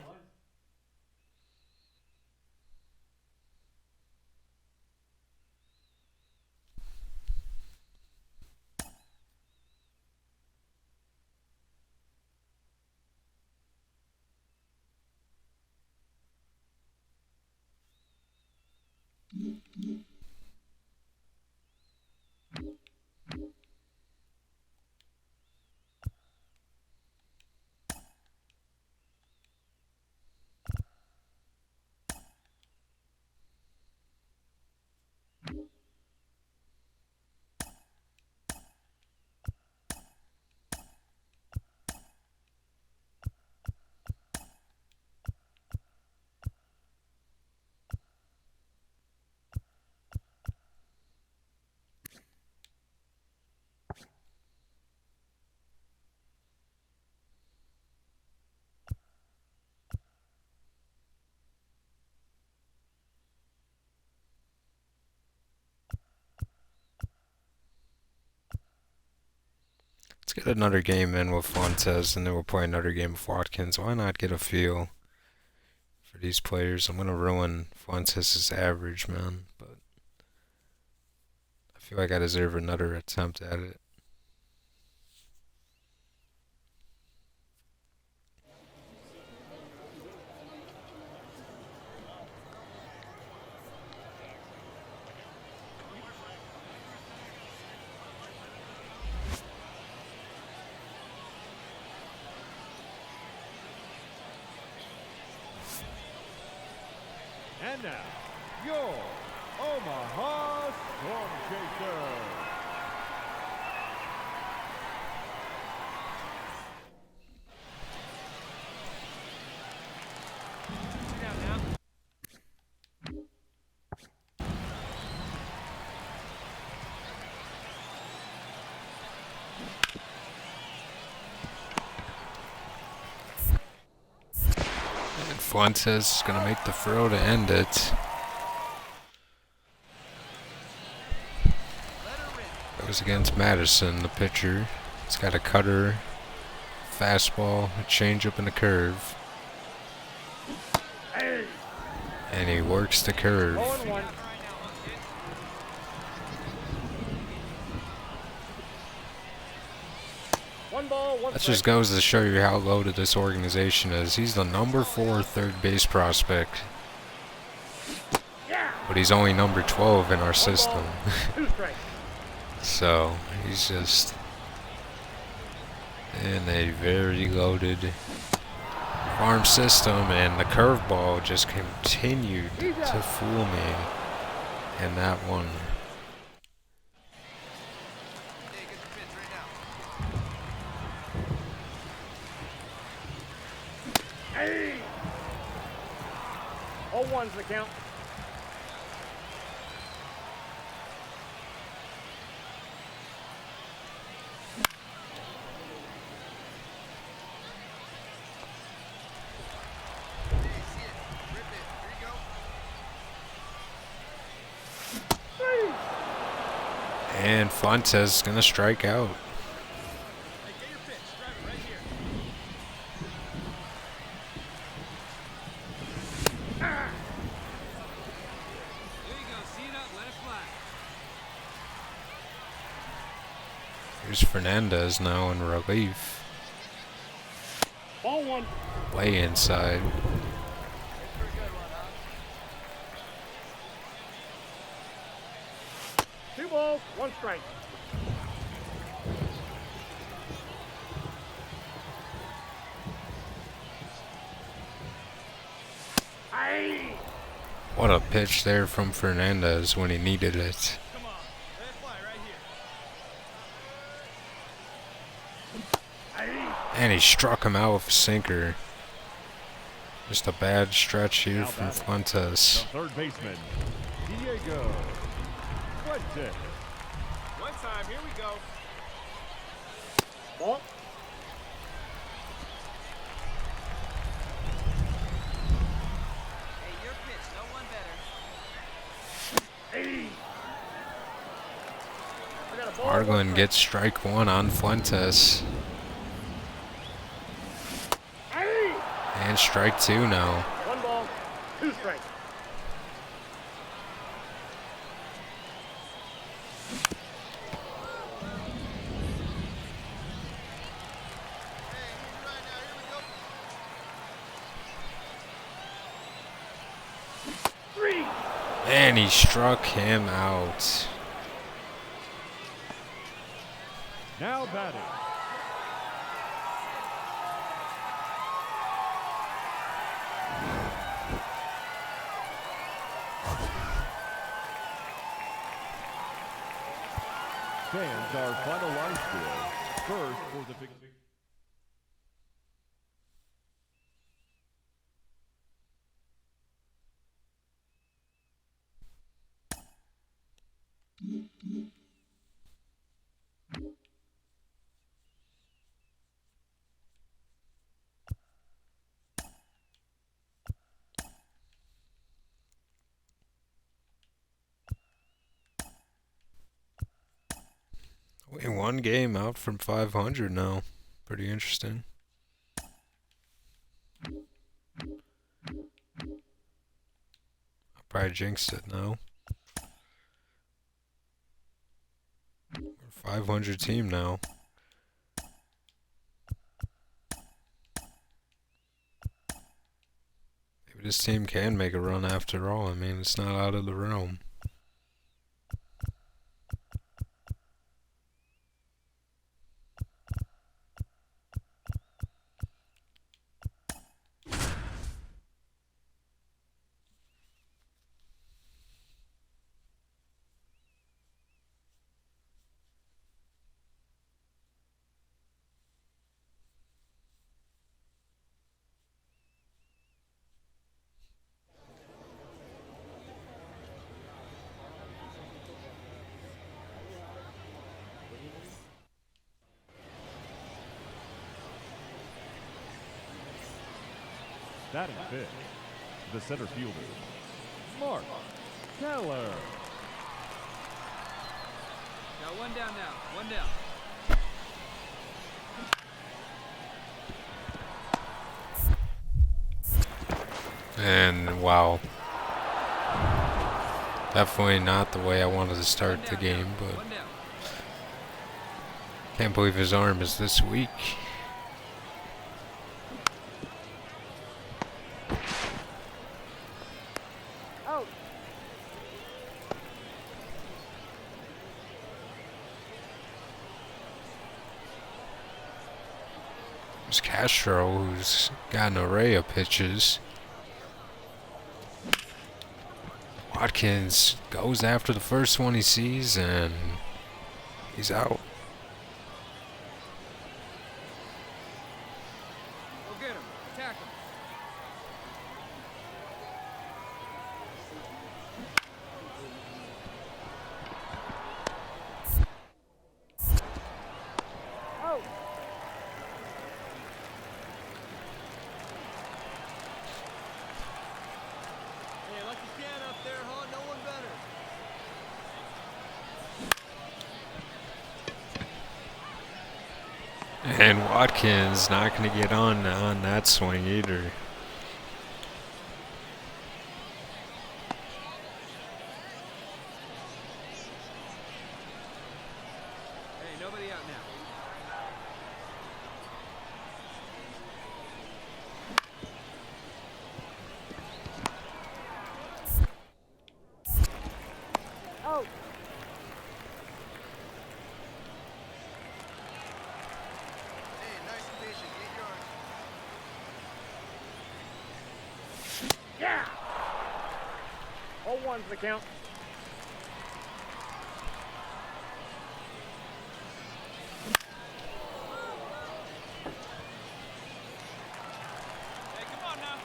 A: Let's get another game in with Fuentes, and then we'll play another game with Watkins. Why not get a feel for these players? I'm going to ruin Fuentes' average, man, but I feel like I deserve another attempt at it.
B: And now, your Omaha Storm Chasers.
D: Sit down now.
A: And Fuentes is going to make the throw to end it. Goes against Madison, the pitcher. He's got a cutter, fastball, a changeup, and a curve.
C: Hey.
A: And he works the curve.
C: 0-1. One ball, one
A: That
C: strike.
A: just goes to show you how loaded this organization is. He's the number 4 third base prospect,
C: Yeah.
A: but he's only number 12 in our
C: One
A: system.
C: ball, two strikes.
A: So he's just in a very loaded farm system, and the curveball just continued to fool me in that one.
D: Hey, get the pitch right now.
C: Hey. 0-1's the count.
A: And Fuentes gonna strike out.
D: Hey, get your pitch. Drive it right here. There you go. See it up. Let it fly.
A: Here's Fernandez now in relief.
C: Ball 1.
A: Way inside.
D: Pretty good one, huh?
C: 2 balls, 1 strike. Aye.
A: What a pitch there from Fernandez when he needed it.
D: Come on. Let it fly right here.
C: Aye.
A: And he struck him out with a sinker. Just a bad stretch here from Fuentes.
B: The third baseman, Diego Fuentes.
D: One time. Here we go.
C: Ball.
D: Hey, your pitch. No one better.
C: Aye. I got a ball.
A: Arglin gets strike 1 on Fuentes.
C: Aye.
A: And strike 2 now.
C: 1 ball, 2 strikes.
D: Hey, right now. Here we go.
C: 3.
A: And he struck him out.
B: Now batting, stands our final line score. First for the big.
A: We 1 game out from 500 now. Pretty interesting. I probably jinxed it now. We're a 500 team now. Maybe this team can make a run after all. I mean, it's not out of the realm.
B: Batting fifth, the center fielder, Mark Keller.
D: Got one down now. One down.
A: And wow. Definitely not the way I wanted to start the game, but
D: One down.
A: can't believe his arm is this weak.
C: Out.
A: There's Castro, who's got an array of pitches. Watkins goes after the first one he sees, and he's out.
D: Go get him. Attack him.
A: And Watkins not going to get on that swing either.
D: Hey, nobody out now.
C: Oh,
D: Hey, nice and patient. Get yours.
C: yeah. 0-1's the count.
D: Hey, come on now.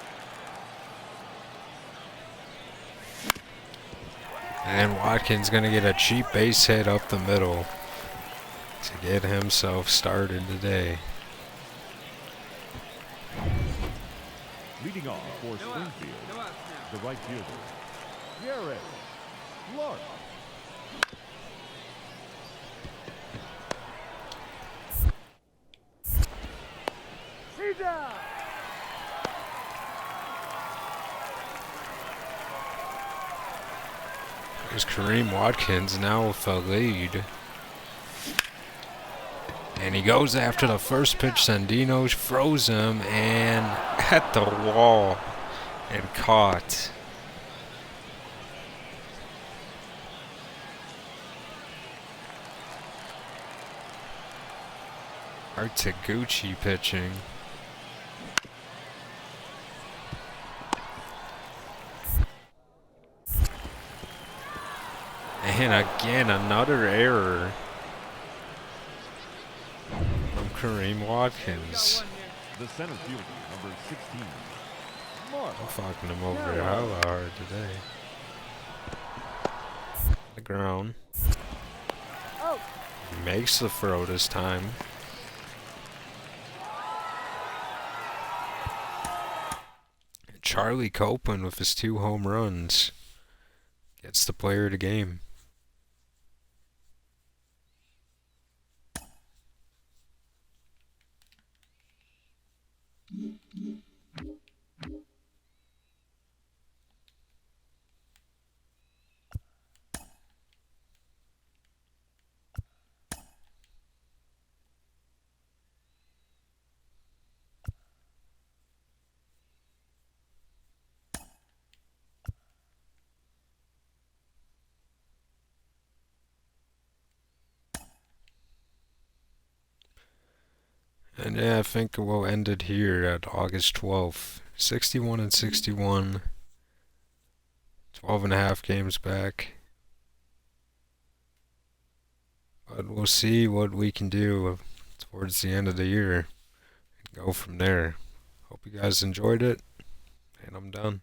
A: And Watkins going to get a cheap base hit up the middle to get himself started today.
B: Leading off for
D: No outs.
B: Springfield,
D: No outs now.
B: the right fielder, Jared Clark.
C: He's down.
A: There's Kareem Watkins now with the lead. And he goes after the first pitch. Sandino throws him and at the wall and caught. Artaguchi pitching. And again, another error from Kareem
D: Got
A: Watkins.
D: one here.
B: The center fielder, number 16, Mark.
A: I'm fucking him over hella hard today. The ground.
C: Oh,
A: He makes the throw this time. Charlie Copeland with his 2 home runs gets the player of the game. And yeah, I think we'll end it here at August 12th. 61 and 61. 12 and a half games back. But we'll see what we can do towards the end of the year and go from there. Hope you guys enjoyed it, and I'm done.